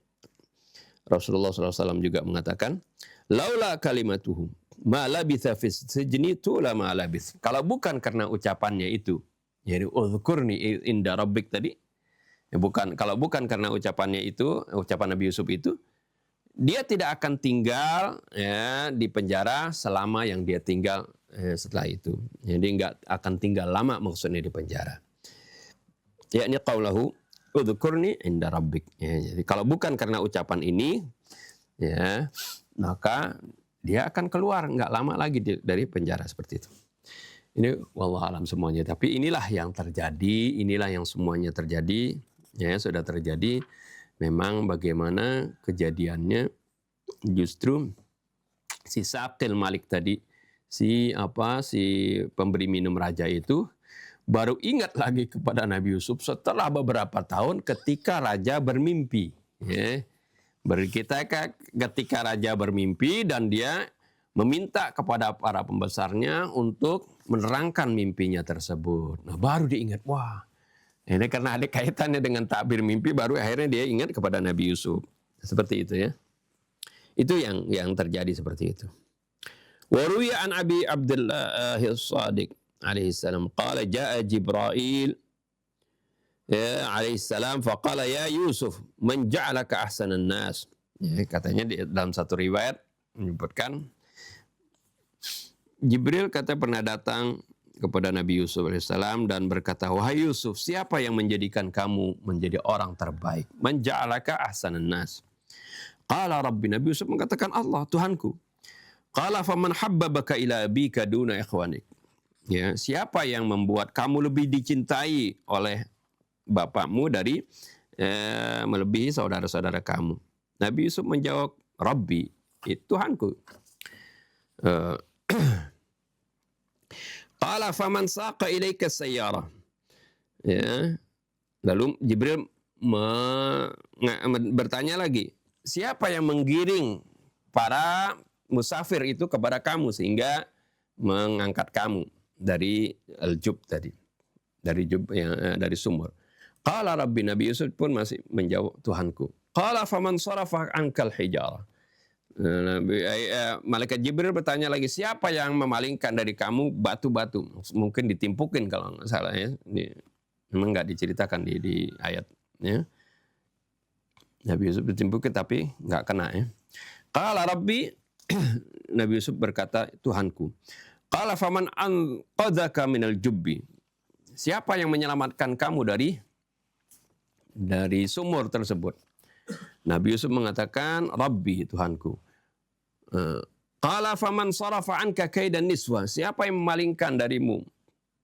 Rasulullah SAW juga mengatakan, laula kalimatuhu ma labitha fis sijni tula ma labith. Kalau bukan karena ucapannya itu, jadi uzkurni inda rabbik tadi, ya, kalau bukan karena ucapannya itu, ucapan Nabi Yusuf itu, dia tidak akan tinggal, ya, di penjara selama yang dia tinggal setelah itu. Jadi nggak akan tinggal lama maksudnya di penjara. Yakni qaulahu udhkurni inda rabbik. Ya, jadi kalau bukan karena ucapan ini, ya, maka dia akan keluar nggak lama lagi dari penjara, seperti itu. Ini wallahu alam semuanya. Tapi inilah yang terjadi, inilah yang semuanya terjadi, ya, sudah terjadi. Memang bagaimana kejadiannya, justru si Sakil Malik tadi, si pemberi minum raja itu baru ingat lagi kepada Nabi Yusuf setelah beberapa tahun ketika raja bermimpi. Ya. Ketika raja bermimpi dan dia meminta kepada para pembesarnya untuk menerangkan mimpinya tersebut. Nah, baru diingat, wah, ini karena ada kaitannya dengan takbir mimpi, baru akhirnya dia ingat kepada Nabi Yusuf. Seperti itu, ya. Itu yang terjadi seperti itu. Wa ruwiya an Abi Abdullah as-Sadiq alaihi salam qala jaa Jibril alaihi salam faqala ya Yusuf man ja'alaka ahsanan nas. Ya, katanya dalam satu riwayat menyebutkan Jibril kata pernah datang kepada Nabi Yusuf alaihissalam dan berkata, wahai Yusuf, siapa yang menjadikan kamu menjadi orang terbaik? Man ja'alaka ahsanan nas. Qala Rabbi, Nabi Yusuf mengatakan, Allah, Tuhanku. Qala faman habbabaka ila abika duna ikhwanik. Ya, siapa yang membuat kamu lebih dicintai oleh bapakmu dari melebihi saudara-saudara kamu? Nabi Yusuf menjawab, Rabbi, itu Tuhanku. Qala faman saqa ilaika sayyara. Ya. Lalu Jibril bertanya lagi, siapa yang menggiring para musafir itu kepada kamu sehingga mengangkat kamu dari al-jub tadi, dari sumur. Qala Rabbi, Nabi Yusuf pun masih menjawab, Tuhanku. Qala faman sarafa ankal hijara. Malaikat Jibril bertanya lagi, siapa yang memalingkan dari kamu batu-batu? Mungkin ditimpukin kalau nggak salah, ya. Memang nggak diceritakan di ayatnya. Nabi Yusuf ditimpukin tapi nggak kena, ya. Qala Rabbi, Nabi Yusuf berkata, Tuhanku. Qala faman anqadzaka minal jubbi. Siapa yang menyelamatkan kamu dari sumur tersebut? Nabi Yusuf mengatakan, Rabbi, Tuhanku. Qala faman sarafa anka kaidan niswa. Siapa yang memalingkan darimu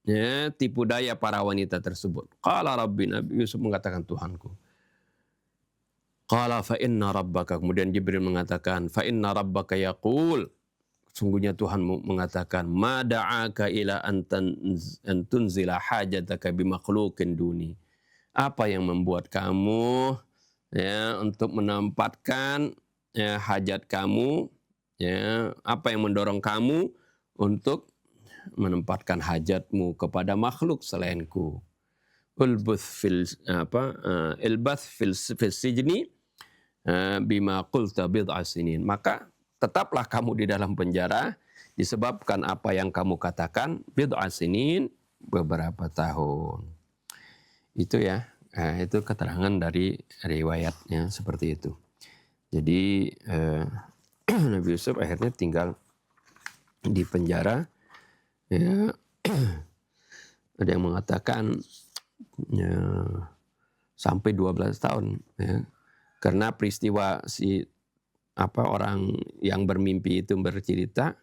ya, tipu daya para wanita tersebut? Qala Rabbi, Nabi Yusuf mengatakan Tuhanku. Qala fa inna rabbaka. Kemudian Jibril mengatakan, fa inna rabbaka yaqul. Sungguhnya Tuhanmu mengatakan, ma da'aka ila an tunzila hajataka bimakhluqin duni. Apa yang membuat kamu ya untuk menempatkan ya, hajat kamu, ya, apa yang mendorong kamu untuk menempatkan hajatmu kepada makhluk selainku? Ilbath fil sijni bima qulta bid'a sinin. Maka tetaplah kamu di dalam penjara disebabkan apa yang kamu katakan bid'a sinin, beberapa tahun. Itu ya, itu keterangan dari riwayatnya seperti itu. Jadi Nabi Yusuf akhirnya tinggal di penjara. Ya, ada yang mengatakan ya, sampai 12 tahun. Ya, karena peristiwa orang yang bermimpi itu bercerita,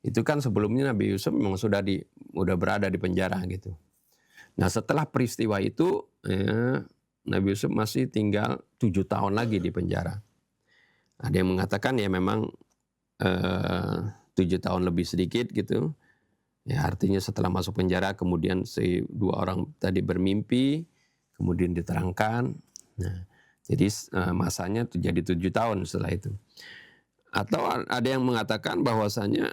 itu kan sebelumnya Nabi Yusuf memang sudah berada di penjara gitu. Nah setelah peristiwa itu ya, Nabi Yusuf masih tinggal 7 tahun lagi di penjara. Ada yang mengatakan ya memang 7 tahun lebih sedikit gitu. Ya artinya setelah masuk penjara kemudian dua orang tadi bermimpi, kemudian diterangkan. Nah, jadi masanya jadi 7 tahun setelah itu. Atau ada yang mengatakan bahwasanya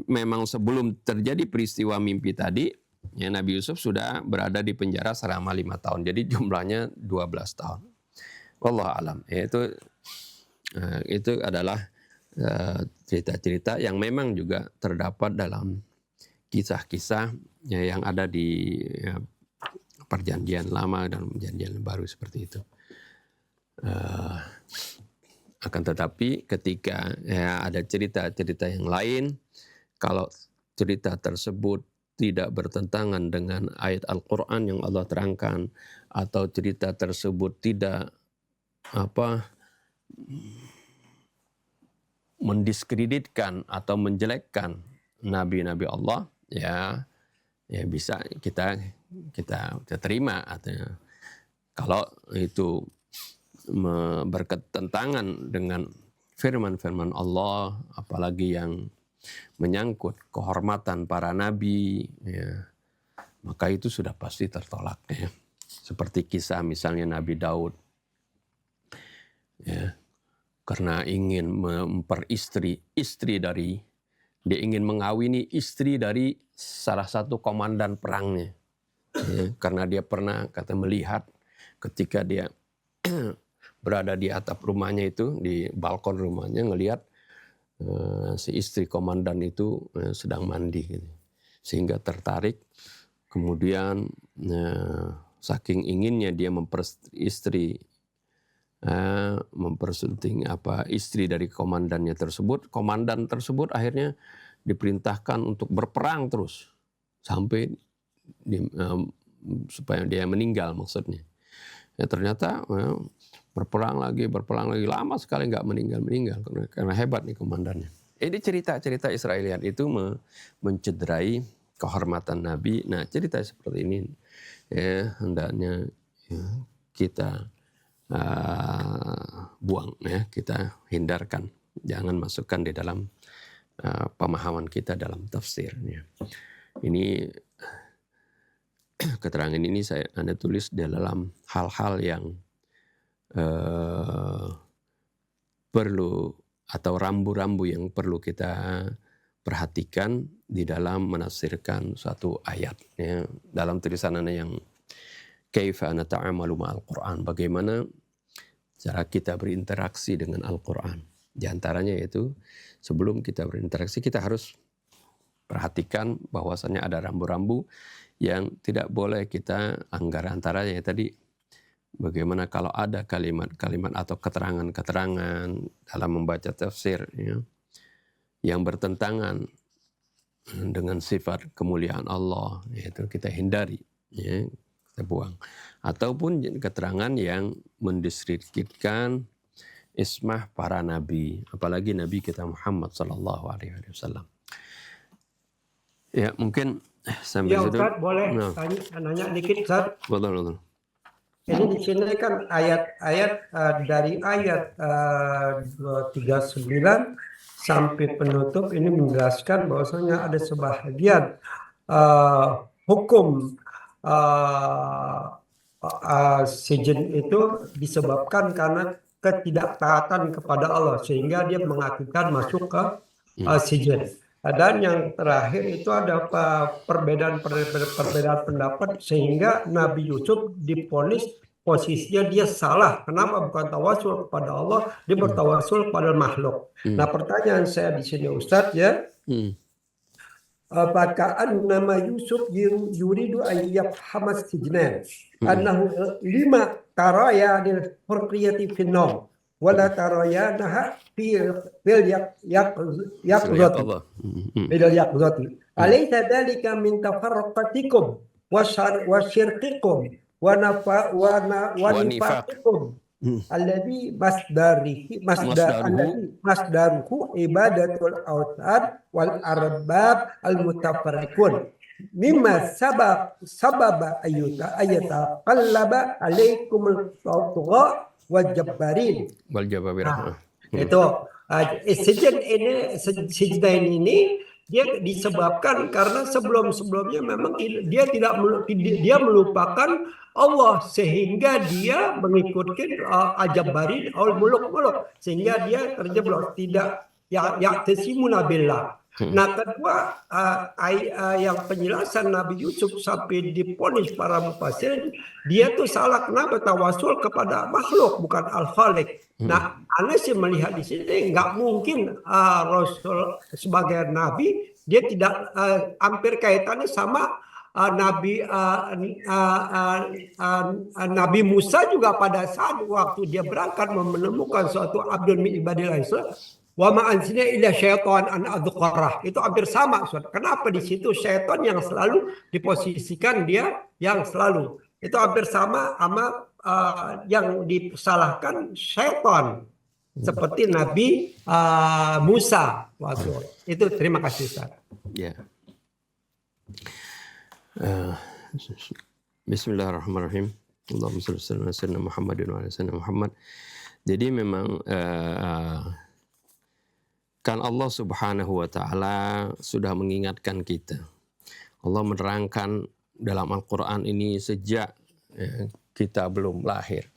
memang sebelum terjadi peristiwa mimpi tadi, ya, Nabi Yusuf sudah berada di penjara selama 5 tahun. Jadi jumlahnya 12 tahun. Wallahu alam. Itu adalah cerita-cerita yang memang juga terdapat dalam kisah-kisah ya, yang ada di perjanjian lama dan perjanjian baru seperti itu. Akan tetapi ketika ya, ada cerita-cerita yang lain, kalau cerita tersebut tidak bertentangan dengan ayat Al-Quran yang Allah terangkan, atau cerita tersebut tidak mendiskreditkan atau menjelekkan nabi-nabi Allah, ya bisa kita terima. Artinya, kalau itu berketentangan dengan firman-firman Allah, apalagi yang menyangkut kehormatan para nabi, ya, maka itu sudah pasti tertolak. Ya. Seperti kisah misalnya Nabi Daud, ya, karena ingin dia ingin mengawini istri dari salah satu komandan perangnya, ya, karena dia pernah melihat ketika dia berada di atap rumahnya itu, di balkon rumahnya, ngelihat si istri komandan itu sedang mandi gitu. Sehingga tertarik, kemudian saking inginnya dia mempersunting istri dari komandannya tersebut, komandan tersebut akhirnya diperintahkan untuk berperang terus sampai supaya dia meninggal maksudnya. Ya ternyata berperang lagi lama sekali nggak meninggal karena hebat nih komandannya. Ini cerita Israeliat itu mencederai kehormatan Nabi. Nah cerita seperti ini ya hendaknya ya, kita buang, ya, kita hindarkan, jangan masukkan di dalam pemahaman kita dalam tafsirnya. Ini keterangan ini Anda tulis dalam hal-hal yang perlu, atau rambu-rambu yang perlu kita perhatikan di dalam menafsirkan suatu ayat. Ya. Dalam tulisan Anda yang Kaifa nata'amalu ma'al Qur'an, bagaimana cara kita berinteraksi dengan Al-Quran. Di antaranya yaitu sebelum kita berinteraksi kita harus perhatikan bahwasannya ada rambu-rambu yang tidak boleh kita anggar. Antaranya tadi bagaimana kalau ada kalimat-kalimat atau keterangan-keterangan dalam membaca tafsir ya, yang bertentangan dengan sifat kemuliaan Allah, yaitu kita hindari, ya, kita buang. Ataupun keterangan yang mendiskreditkan ismah para nabi, apalagi Nabi kita Muhammad sallallahu alaihi wasallam. Ya, mungkin sampai Ya situ. Ustaz, boleh Nah, nanya dikit Ustaz. betul. Ini di sini kan ayat-ayat dari ayat 39 sampai penutup ini menjelaskan bahwasanya ada sebahagian hukum sijin itu disebabkan karena ketidaktaatan kepada Allah sehingga dia mengakibatkan masuk ke sijin. Dan yang terakhir itu ada perbedaan pendapat sehingga Nabi Yusuf diponis posisinya dia salah. Kenapa bukan tawasul kepada Allah, dia bertawasul pada makhluk. Nah, pertanyaan saya di sini Ustadz ya, apakah nama Yusuf yuridu ayyab hamas sijnan annahu lima taraya lil hurriyati finnom wala taraya naha fil yaqzati bil yaqzati alaysa dhalika min tafarraqatikum wa syirqikum wa nifaqikum alladhi masdaruhu ibadatul awtad wal arbab al mutafarriqun mimma sababa ayata qallaba alaikumul tugha wal jabbarin. Itu sijdain ini dia disebabkan karena sebelum-sebelumnya memang dia melupakan Allah sehingga dia mengikuti ajabbarin al muluk sehingga dia terjebak tidak ya'tasimuna billah. Nah, kedua yang penjelasan Nabi Yusuf sampai diponis para mufassir, dia tuh salah. Kenapa? Tawasul kepada makhluk bukan al-khaliq. Nah, Anda sih melihat di sini nggak mungkin Rasul sebagai Nabi dia tidak hampir kaitannya sama Nabi Musa juga pada saat waktu dia berangkat menemukan suatu abdun min ibadillah wa ma'ansina illa syaitan an adzqarah. Itu hampir sama. Kenapa di situ syaitan yang selalu diposisikan dia yang selalu. Itu hampir sama sama yang disalahkan syaitan. Seperti Nabi Musa waktu itu. Terima kasih Ustaz. Ya. Bismillahirrahmanirrahim. Allahumma shalli ala sayyidina Muhammadin wa ala sayyidina Muhammad. Jadi memang kan Allah Subhanahu wa taala sudah mengingatkan kita. Allah menerangkan dalam Al-Qur'an ini sejak kita belum lahir.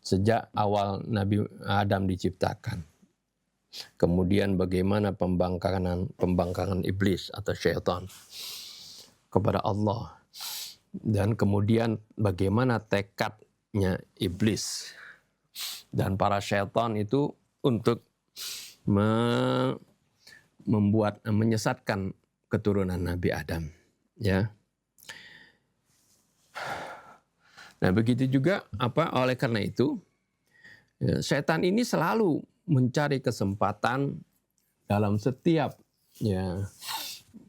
Sejak awal Nabi Adam diciptakan. Kemudian bagaimana pembangkangan iblis atau syaitan kepada Allah. Dan kemudian bagaimana tekadnya iblis dan para syaitan itu untuk menyesatkan keturunan Nabi Adam, ya. Nah, begitu juga oleh karena itu setan ini selalu mencari kesempatan dalam setiap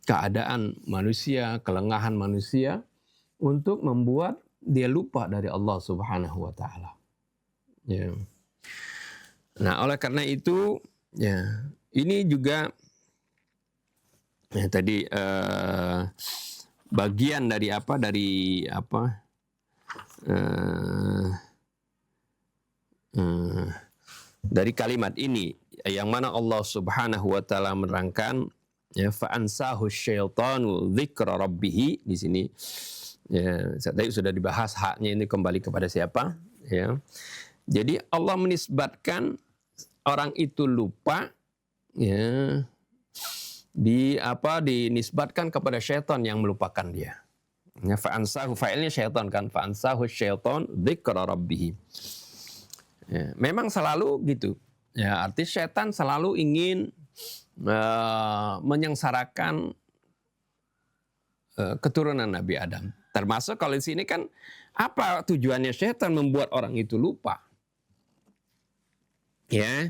keadaan manusia, kelengahan manusia untuk membuat dia lupa dari Allah Subhanahu wa taala. Ya. Nah, oleh karena itu ini juga tadi bagian dari dari kalimat ini yang mana Allah Subhanahu wa taala menerangkan fa ansahu syaitanu dzikra rabbih. Di sini tadi sudah dibahas haknya ini kembali kepada siapa, ya. Jadi Allah menisbatkan orang itu lupa, ya, dinisbatkan kepada syaitan yang melupakan dia. Ya, fa'ansahu, fa'ilnya syaitan kan, fa'ansahu syaitan dzikra rabbih. Ya, memang selalu gitu. Ya, arti syaitan selalu ingin menyengsarakan keturunan Nabi Adam. Termasuk kalau di sini kan apa tujuannya syaitan membuat orang itu lupa? Ya,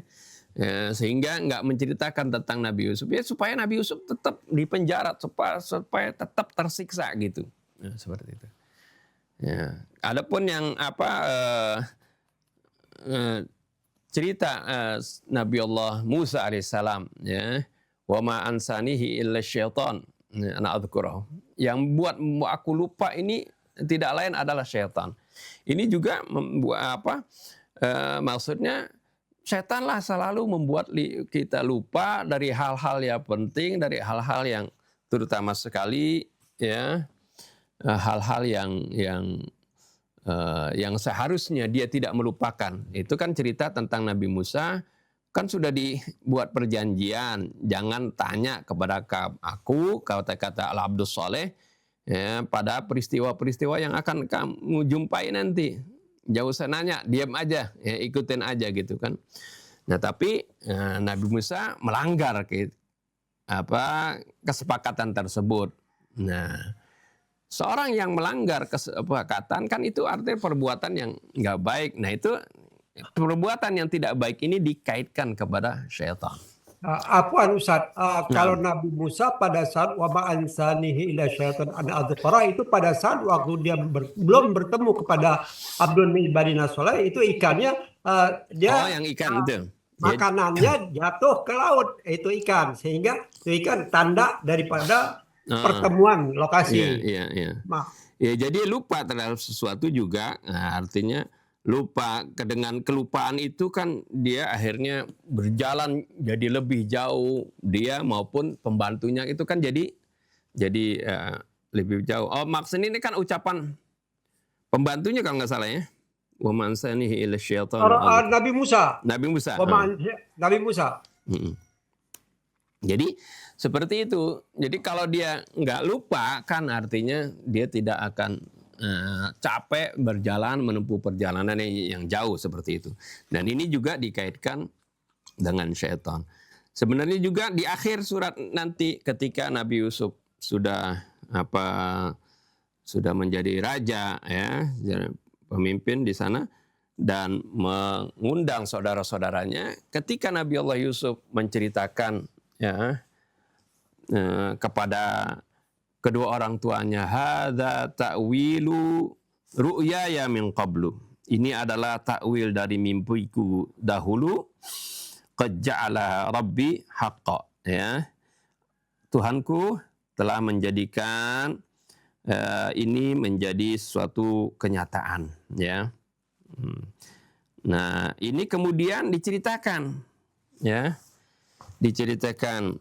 sehingga nggak menceritakan tentang Nabi Yusuf, ya supaya Nabi Yusuf tetap dipenjara, supaya tetap tersiksa gitu, seperti itu. Ya, adapun yang cerita Nabi Allah Musa alaihissalam, ya, wa ma ansanihi illa syaitan ana adzkurahu. Yang buat aku lupa ini tidak lain adalah syaitan. Ini juga membuat apa? Maksudnya setanlah selalu membuat kita lupa dari hal-hal yang penting, dari hal-hal yang terutama sekali, ya, hal-hal yang seharusnya dia tidak melupakan. Itu kan cerita tentang Nabi Musa, kan sudah dibuat perjanjian, jangan tanya kepada aku, kata-kata Al-Abdus Soleh, ya, pada peristiwa-peristiwa yang akan kamu jumpai nanti. Jauh usah nanya, diam aja, ya, ikutin aja gitu kan. Nah tapi Nabi Musa melanggar kesepakatan tersebut. Nah, seorang yang melanggar kesepakatan kan itu artinya perbuatan yang nggak baik. Nah itu perbuatan yang tidak baik ini dikaitkan kepada syaitan. Afwan Ustaz, kalau Nabi Musa pada saat wa ma ansanihi illa syaitan an adzkara, itu pada saat waktu dia belum bertemu kepada Abdul min ibadina sholeh, itu ikannya dia yang ikan itu makanannya jatuh ke laut, itu ikan, sehingga itu ikan tanda daripada pertemuan lokasi. Iya. Ya, jadi lupa terhadap sesuatu juga, nah, artinya lupa. Dengan kelupaan itu kan dia akhirnya berjalan jadi lebih jauh, dia maupun pembantunya itu kan jadi lebih jauh. Oh, maksudnya ini kan ucapan pembantunya kalau nggak salah ya. Wa man sanihi ila syaitan. Nabi Musa. Nabi Musa. Jadi seperti itu. Jadi kalau dia nggak lupa kan artinya dia tidak akan capek berjalan menempuh perjalanan yang jauh seperti itu. Dan ini juga dikaitkan dengan syaitan. Sebenarnya juga di akhir surat nanti ketika Nabi Yusuf sudah menjadi raja, ya, pemimpin di sana, dan mengundang saudara-saudaranya, ketika Nabi Allah Yusuf menceritakan, ya, kepada kedua orang tuanya, hadza ta'wilu ru'yaya min qablu. Ini adalah takwil dari mimpiku dahulu. Qad ja'ala rabbi haqqa, ya. Tuhanku telah menjadikan ini menjadi suatu kenyataan, ya. Nah, ini kemudian diceritakan, ya. Diceritakan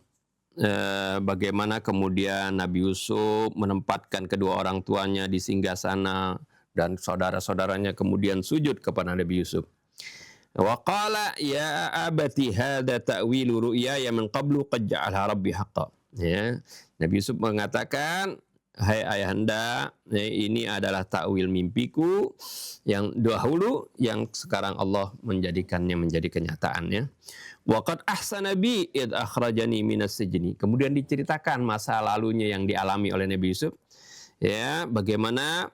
bagaimana kemudian Nabi Yusuf menempatkan kedua orang tuanya di singgasana dan saudara-saudaranya kemudian sujud kepada Nabi Yusuf. Wa qala ya abati hadza ta'wilu ru'yaya min qablu qad ja'alha rabbi haqqan. Ya, Nabi Yusuf mengatakan, hai ayahanda, ini adalah takwil mimpiku yang dahulu yang sekarang Allah menjadikannya menjadi kenyataan, ya. Wa qad ahsana bi id akhrajani minas sijni. Kemudian diceritakan masa lalunya yang dialami oleh Nabi Yusuf, ya, bagaimana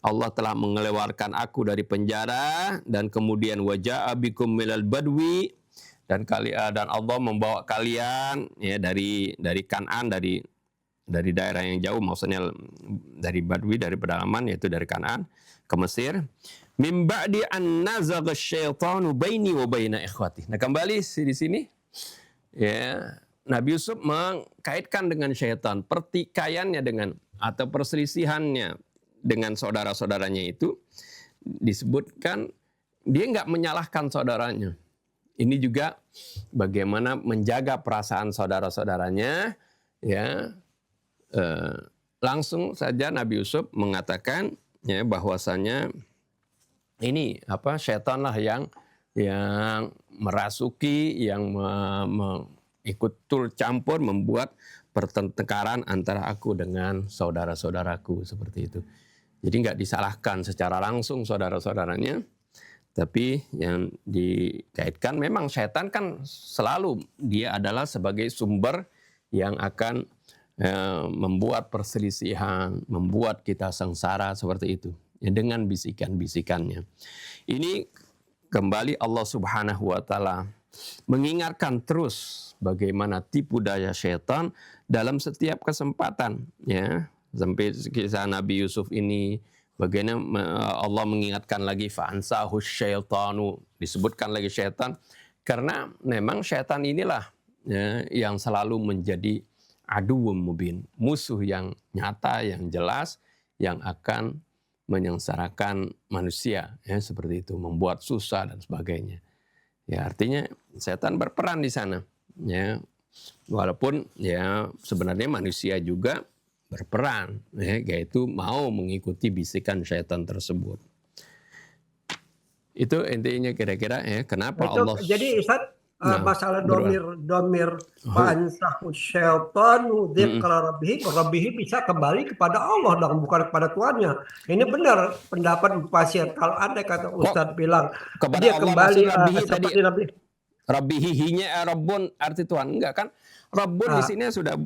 Allah telah mengeluarkan aku dari penjara dan kemudian waja'a bikum minal badwi, dan Allah membawa kalian, ya, dari Kan'an, dari daerah yang jauh, maksudnya dari Badwi, dari pedalaman, yaitu dari Kan'an ke Mesir. Min ba'di an nazagha syaitanu baini wa baina ikhwati. Nah, kembali di sini, ya, Nabi Yusuf mengkaitkan dengan syaitan, pertikaiannya dengan atau perselisihannya dengan saudara-saudaranya itu disebutkan dia nggak menyalahkan saudaranya. Ini juga bagaimana menjaga perasaan saudara-saudaranya, ya. Langsung saja Nabi Yusuf mengatakan, ya, bahwasanya ini syaitanlah yang merasuki, yang ikut campur membuat pertengkaran antara aku dengan saudara-saudaraku, seperti itu. Jadi nggak disalahkan secara langsung saudara-saudaranya, tapi yang dikaitkan memang syaitan kan selalu dia adalah sebagai sumber yang akan membuat perselisihan, membuat kita sengsara seperti itu, ya, dengan bisikan-bisikannya. Ini kembali Allah Subhanahu wa taala mengingatkan terus bagaimana tipu daya syaitan dalam setiap kesempatan, ya. Sampai kisah Nabi Yusuf ini Bagaimana Allah mengingatkan lagi fa'ansahu syaitanu, disebutkan lagi syaitan karena memang syaitan inilah ya, yang selalu menjadi aduwwum mubin, musuh yang nyata, yang jelas, yang akan menyengsarakan manusia, ya seperti itu, membuat susah dan sebagainya. Ya artinya setan berperan di sana, ya walaupun ya sebenarnya manusia juga berperan, ya, yaitu mau mengikuti bisikan syaitan tersebut. Itu intinya kira-kira ya kenapa Itu Allah. jadi Ustaz, masalah berulang. domir fa'ansahu syaitanu dzikra rabbih bisa kembali kepada Allah dong, bukan kepada Tuhannya. Ini benar pendapat Mufasir. Kalau Anda kata Ustaz bilang kepada dia Allah kembali maksud Rabbihi tadi. seperti Nabi Rabbihihinya Rabbun arti Tuhan, enggak kan? Rabbun di sini sudah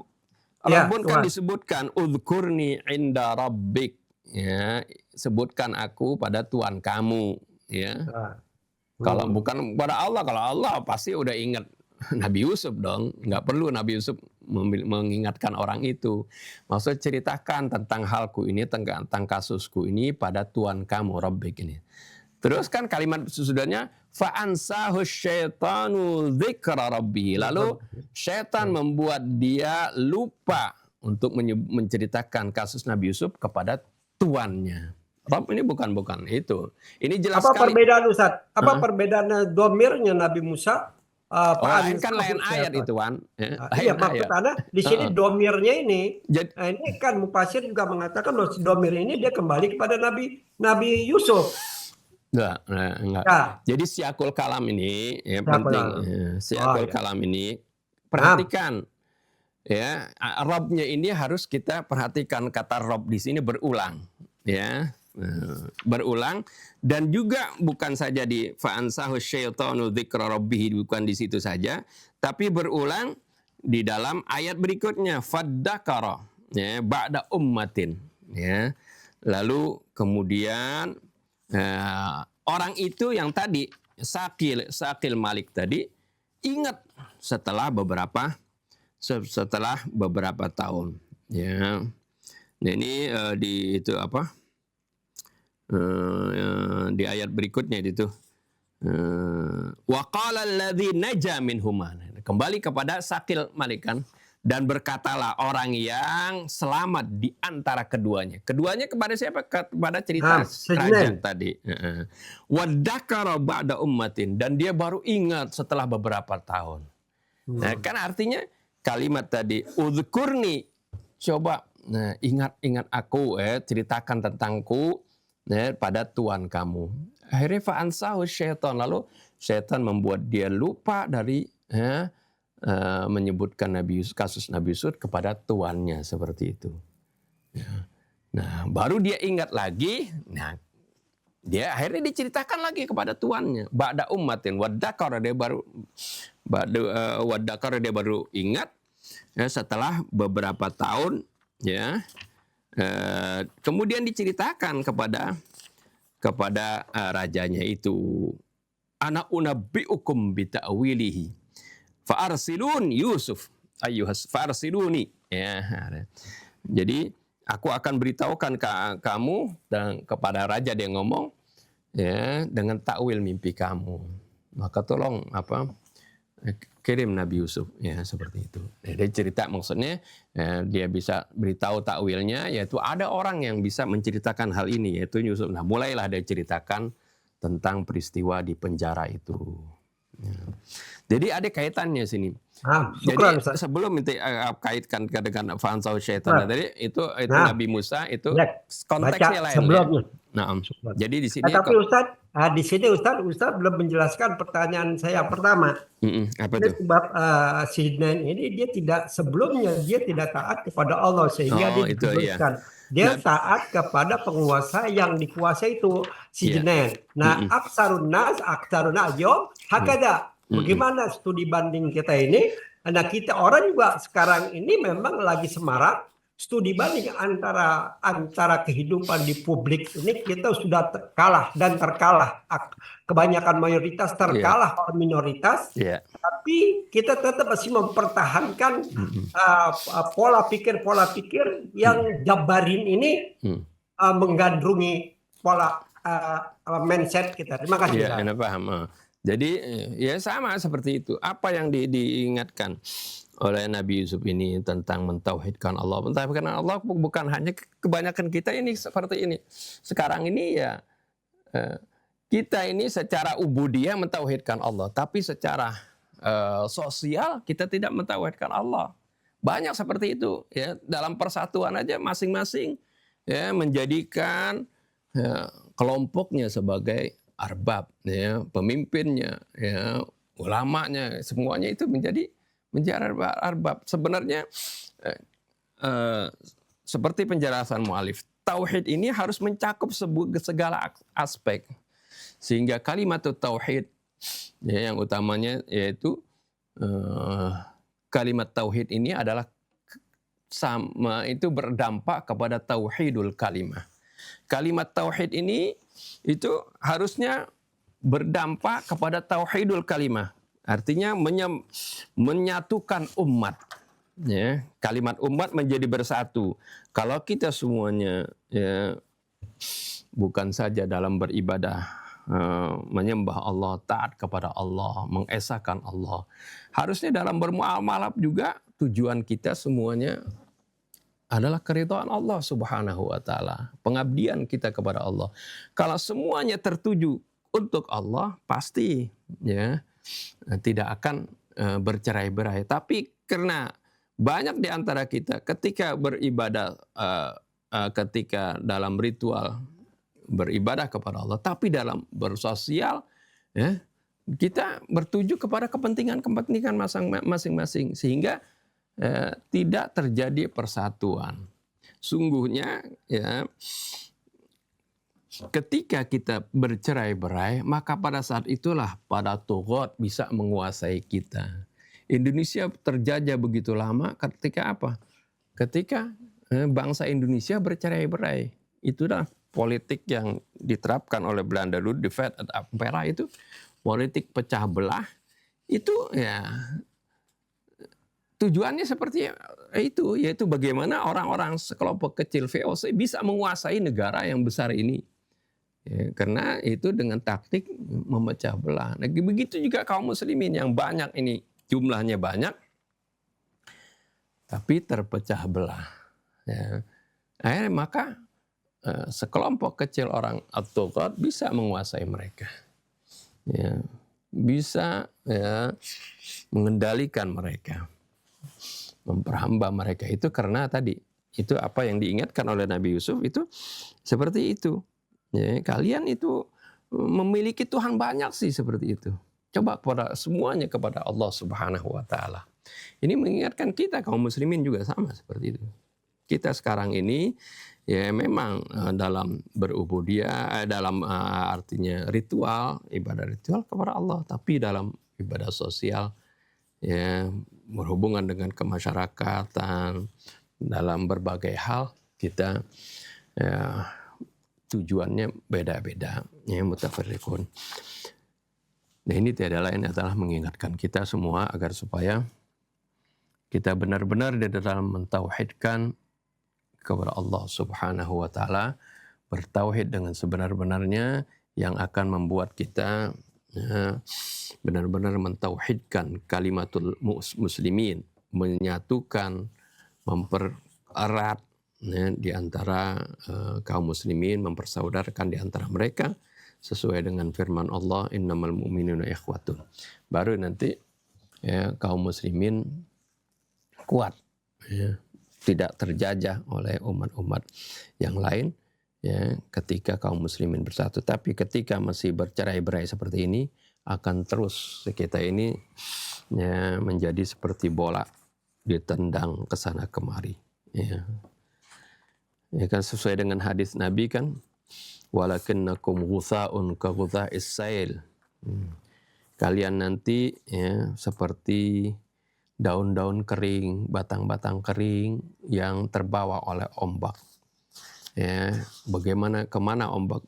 ya, Rabbun kan Tuhan. disebutkan udhkurni inda rabbik, ya, sebutkan aku pada Tuhan kamu, ya. Kalau bukan pada Allah, kalau Allah pasti udah ingat Nabi Yusuf dong. Nggak perlu Nabi Yusuf mengingatkan orang itu. Maksud ceritakan tentang halku ini, tentang kasusku ini pada Tuhan kamu, Rabbik ini. Terus kan kalimat sesudahnya fa'ansahu syaitanu dzikra rabbih. Lalu syaitan membuat dia lupa untuk menceritakan kasus Nabi Yusuf kepada tuannya. Rob ini bukan itu. Ini jelas Apa sekali. perbedaan Ustaz? Apa perbedaan domirnya Nabi Musa? Kan lain ayat itu, Wan. Iya, maksud Anda di sini domirnya ini. Ini kan Mufasir juga mengatakan bahwa si domir ini dia kembali kepada Nabi Yusuf. Enggak. Ya. Jadi siakul kalam ini ya, Siakul penting. kalam. Siakul kalam ini perhatikan. Ya, Robnya ini harus kita perhatikan, kata Rob di sini berulang, ya. Berulang, dan juga bukan saja di fa'ansahu syaitanu dzikra rabbih, bukan di situ saja, tapi berulang di dalam ayat berikutnya faddakara, ya, ba'da ummatin, ya. Lalu kemudian orang itu yang tadi Sakil Malik tadi ingat setelah beberapa tahun, ya. Nah, ini di itu apa? Di ayat berikutnya itu wa qala alladzi naja minhuma, kembali kepada Sakil Malik kan, dan berkatalah orang yang selamat di antara keduanya kepada siapa? Kepada cerita kerajaan tadi. Wa dzakara ba'da ummatin, dan dia baru ingat setelah beberapa tahun. Nah, kan artinya kalimat tadi udhkurni, coba ingat aku, ceritakan tentangku pada Tuhan kamu. Akhirnya fa'ansahu syaitan, lalu syaitan membuat dia lupa dari menyebutkan kasus Nabi Yusuf kepada tuannya, seperti itu. Nah, baru dia ingat lagi. Nah, dia akhirnya diceritakan lagi kepada tuannya. Ba'da ummatin waddakara, dia baru ingat ya, setelah beberapa tahun, ya. Kemudian diceritakan kepada rajanya itu, ana unabbiukum bita'wilihi fa'arsilun Yusuf fa'arsiluni, ya. Jadi aku akan beritahukan kamu, dan kepada raja dia ngomong, ya, dengan takwil mimpi kamu, maka tolong kirim Nabi Yusuf, ya, seperti itu. Dia cerita, maksudnya dia bisa beritahu takwilnya, yaitu ada orang yang bisa menceritakan hal ini, yaitu Yusuf. Nah, mulailah dia ceritakan tentang peristiwa di penjara itu. Ya. Jadi ada kaitannya sini. Jadi sebelum itu kaitkan dengan fa'ansahu syaitan tadi, itu Nabi Musa itu konteksnya lain. Sebelumnya. Nah, jadi di sini. Tapi Ustaz, di sini Ustaz belum menjelaskan pertanyaan saya yang pertama. Apa itu? Sebab si Junaid ini dia tidak taat kepada Allah, sehingga dia dituliskan. Dia taat kepada penguasa yang dikuasai itu si Junaid. Nah, aksarun nas yom hakada. Bagaimana studi banding kita ini? Nah, kita orang juga sekarang ini memang lagi semarak studi banding antara kehidupan di publik ini. Kita sudah terkalah. Kebanyakan mayoritas terkalah oleh minoritas. Tapi kita tetap masih mempertahankan pola pikir yang jabarin ini. menggandrungi pola mindset kita. Terima kasih. Iya, Anda paham. Jadi ya sama seperti itu. Apa yang diingatkan oleh Nabi Yusuf ini tentang mentauhidkan Allah. Mentauhidkan Allah bukan hanya kebanyakan kita ini seperti ini. Sekarang ini ya kita ini secara ubudiyah mentauhidkan Allah, tapi secara sosial kita tidak mentauhidkan Allah. Banyak seperti itu ya, dalam persatuan aja masing-masing ya menjadikan kelompoknya sebagai arbab ya, pemimpinnya ya, ulamanya, semuanya itu menjadi arbab. Sebenarnya seperti penjelasan mu'alif, tauhid ini harus mencakup segala aspek. Sehingga kalimat tauhid ya, yang utamanya yaitu kalimat tauhid ini adalah sama itu berdampak kepada tauhidul kalimah. Kalimat tauhid ini itu harusnya berdampak kepada tauhidul kalimah. Artinya menyatukan umat. Ya, kalimat umat menjadi bersatu. Kalau kita semuanya ya, bukan saja dalam beribadah, menyembah Allah, taat kepada Allah, mengesahkan Allah. Harusnya dalam bermuamalah juga tujuan kita semuanya adalah keridhaan Allah Subhanahu wa taala, pengabdian kita kepada Allah. Kalau semuanya tertuju untuk Allah, pasti ya tidak akan bercerai-berai. Tapi karena banyak di antara kita ketika beribadah, ketika dalam ritual beribadah kepada Allah, tapi dalam bersosial ya, kita bertuju kepada kepentingan masing-masing, sehingga tidak terjadi persatuan. Sungguhnya ya, ketika kita bercerai-berai, maka pada saat itulah para tughut bisa menguasai kita. Indonesia terjajah begitu lama ketika apa? Ketika bangsa Indonesia bercerai-berai. Itulah politik yang diterapkan oleh Belanda dulu, divide and impera, itu politik pecah belah. Itu ya tujuannya seperti itu, yaitu bagaimana orang-orang sekelompok kecil VOC bisa menguasai negara yang besar ini. Ya, karena itu dengan taktik memecah belah. Nah, begitu juga kaum muslimin yang banyak ini, jumlahnya banyak, tapi terpecah belah. Ya. Akhirnya maka sekelompok kecil orang at-tughut bisa menguasai mereka. Ya, bisa ya, mengendalikan mereka, memperhamba mereka. Itu karena tadi itu apa yang diingatkan oleh Nabi Yusuf itu seperti itu. Ya, kalian itu memiliki Tuhan banyak sih seperti itu. Coba kepada semuanya kepada Allah Subhanahu wa taala. Ini mengingatkan kita kaum muslimin juga sama seperti itu. Kita sekarang ini ya memang dalam berubudiyah, dalam artinya ritual, ibadah ritual kepada Allah, tapi dalam ibadah sosial ya, berhubungan dengan kemasyarakatan, dalam berbagai hal kita ya, tujuannya beda-beda, ya, mutafarriqun. Nah, ini tiada lain adalah mengingatkan kita semua agar supaya kita benar-benar di dalam mentauhidkan kepada Allah Subhanahu wa taala, bertauhid dengan sebenar-benarnya yang akan membuat kita ya, benar-benar mentauhidkan kalimatul muslimin, menyatukan, mempererat ya, di antara kaum muslimin, mempersaudarkan di antara mereka sesuai dengan firman Allah, innamal mu'minuna ikhwatun. Baru nanti ya, kaum muslimin kuat ya, tidak terjajah oleh umat-umat yang lain ya, ketika kaum muslimin bersatu. Tapi ketika masih bercerai-berai seperti ini, akan terus kita ini ya, menjadi seperti bola ditendang ke sana kemari ya. Ya kan, sesuai dengan hadis Nabi kan, walakinnakum ghutha'un ka ghutha'is sail. Kalian nanti ya, seperti daun-daun kering, batang-batang kering yang terbawa oleh ombak. Ya, bagaimana kemana ombak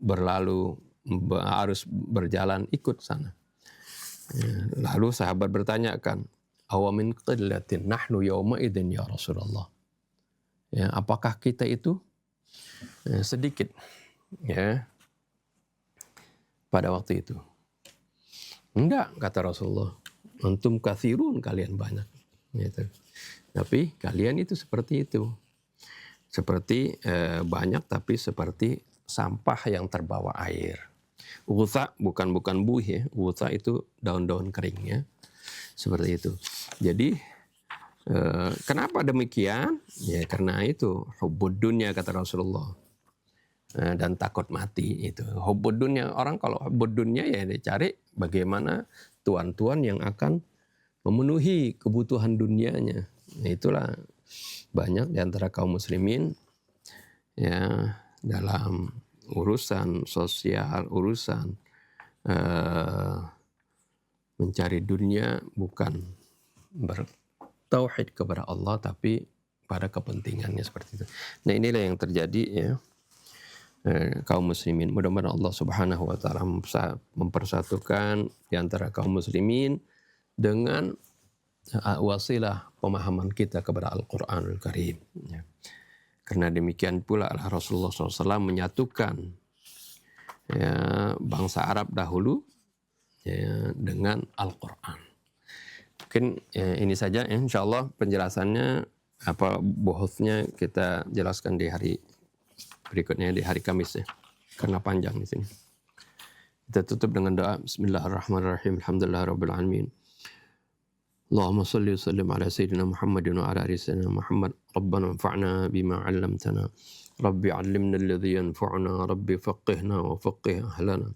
berlalu, harus berjalan ikut sana. Ya, lalu sahabat bertanyakan, awamin qillatin nahnu yawma idzin ya Rasulullah. Ya, apakah kita itu sedikit ya pada waktu itu. Enggak, kata Rasulullah, antum kathirun, kalian banyak gitu. Tapi kalian itu seperti itu, seperti banyak tapi seperti sampah yang terbawa air. Ghutha bukan buih ya, ghutha itu daun-daun kering ya, seperti itu. Jadi kenapa demikian? Ya karena itu hubbud dunya, kata Rasulullah, dan takut mati itu. Hubbud dunya, orang kalau hubbud dunya ya dicari bagaimana tuan-tuan yang akan memenuhi kebutuhan dunianya. Nah, itulah banyak di antara kaum muslimin ya dalam urusan sosial, urusan mencari dunia bukan bertauhid kepada Allah tapi pada kepentingannya seperti itu. Nah, inilah yang terjadi ya kaum muslimin. Mudah-mudahan Allah Subhanahu wa taala mempersatukan di antara kaum muslimin dengan wasilah pemahaman kita kepada Al-Qur'anul Karim ya. Karena demikian pula Rasulullah SAW menyatukan ya, bangsa Arab dahulu ya, dengan Al-Quran. Mungkin ya, ini saja ya, insya Allah penjelasannya apa buhutnya kita jelaskan di hari berikutnya, di hari Kamis ya, karena panjang di sini. Kita tutup dengan doa. Bismillahirrahmanirrahim. Alhamdulillahirabbil alamin. Allahumma salli wa sallim ala sayyidina Muhammadin wa ala ali sayyidina Muhammad. Rabbana anfa'na bima 'allamtana. Rabbi 'allimna alladhi yanfa'una. Rabbi faqihna wa faqih ahlana.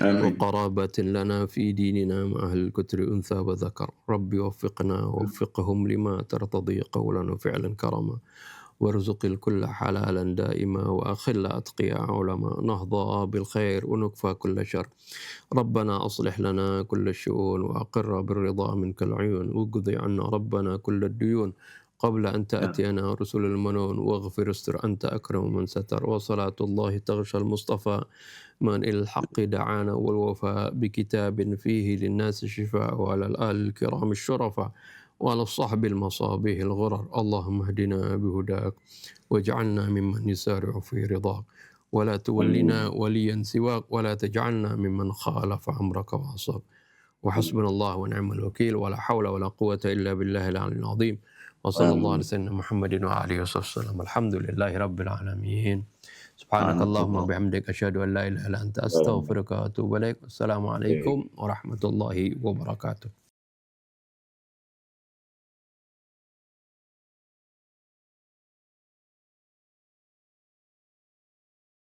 Wa qarabatin lana fi dinina ma ahli al-kutri untha wa dhakar. Rabbi waffiqna wa waffiqhum lima tartadi qawlan wa fi'lan karama. وارزق الكل حلالا دائما وأخل أتقياء علماء نهضى بالخير ونكفى كل شر. ربنا أصلح لنا كل الشؤون وأقر بالرضا منك العيون واقضي عنا ربنا كل الديون قبل أن تأتينا رسل المنون واغفر استر أنت أكرم من ستر. وصلاة الله تغشى المصطفى من إلى الحق دعانا والوفاء بكتاب فيه للناس شفاء وعلى الآل الكرام الشرفاء وعلى الصحب المصابيح الغرر. اللهم اهدنا بهداك واجعلنا ممن يسارع في رضاك ولا تولنا وليا سواك ولا تجعلنا ممن خالف أمرك وعصاك. وحسبنا الله ونعم الوكيل ولا حول ولا قوة إلا بالله العلي العظيم. وصلى الله على سيدنا محمد وعلى آله وسلم. الحمد لله رب العالمين. سبحانك اللهم وبحمدك أشهد أن لا إله إلا أنت أستغفرك وأتوب إليك. السلام عليكم ورحمة الله وبركاته.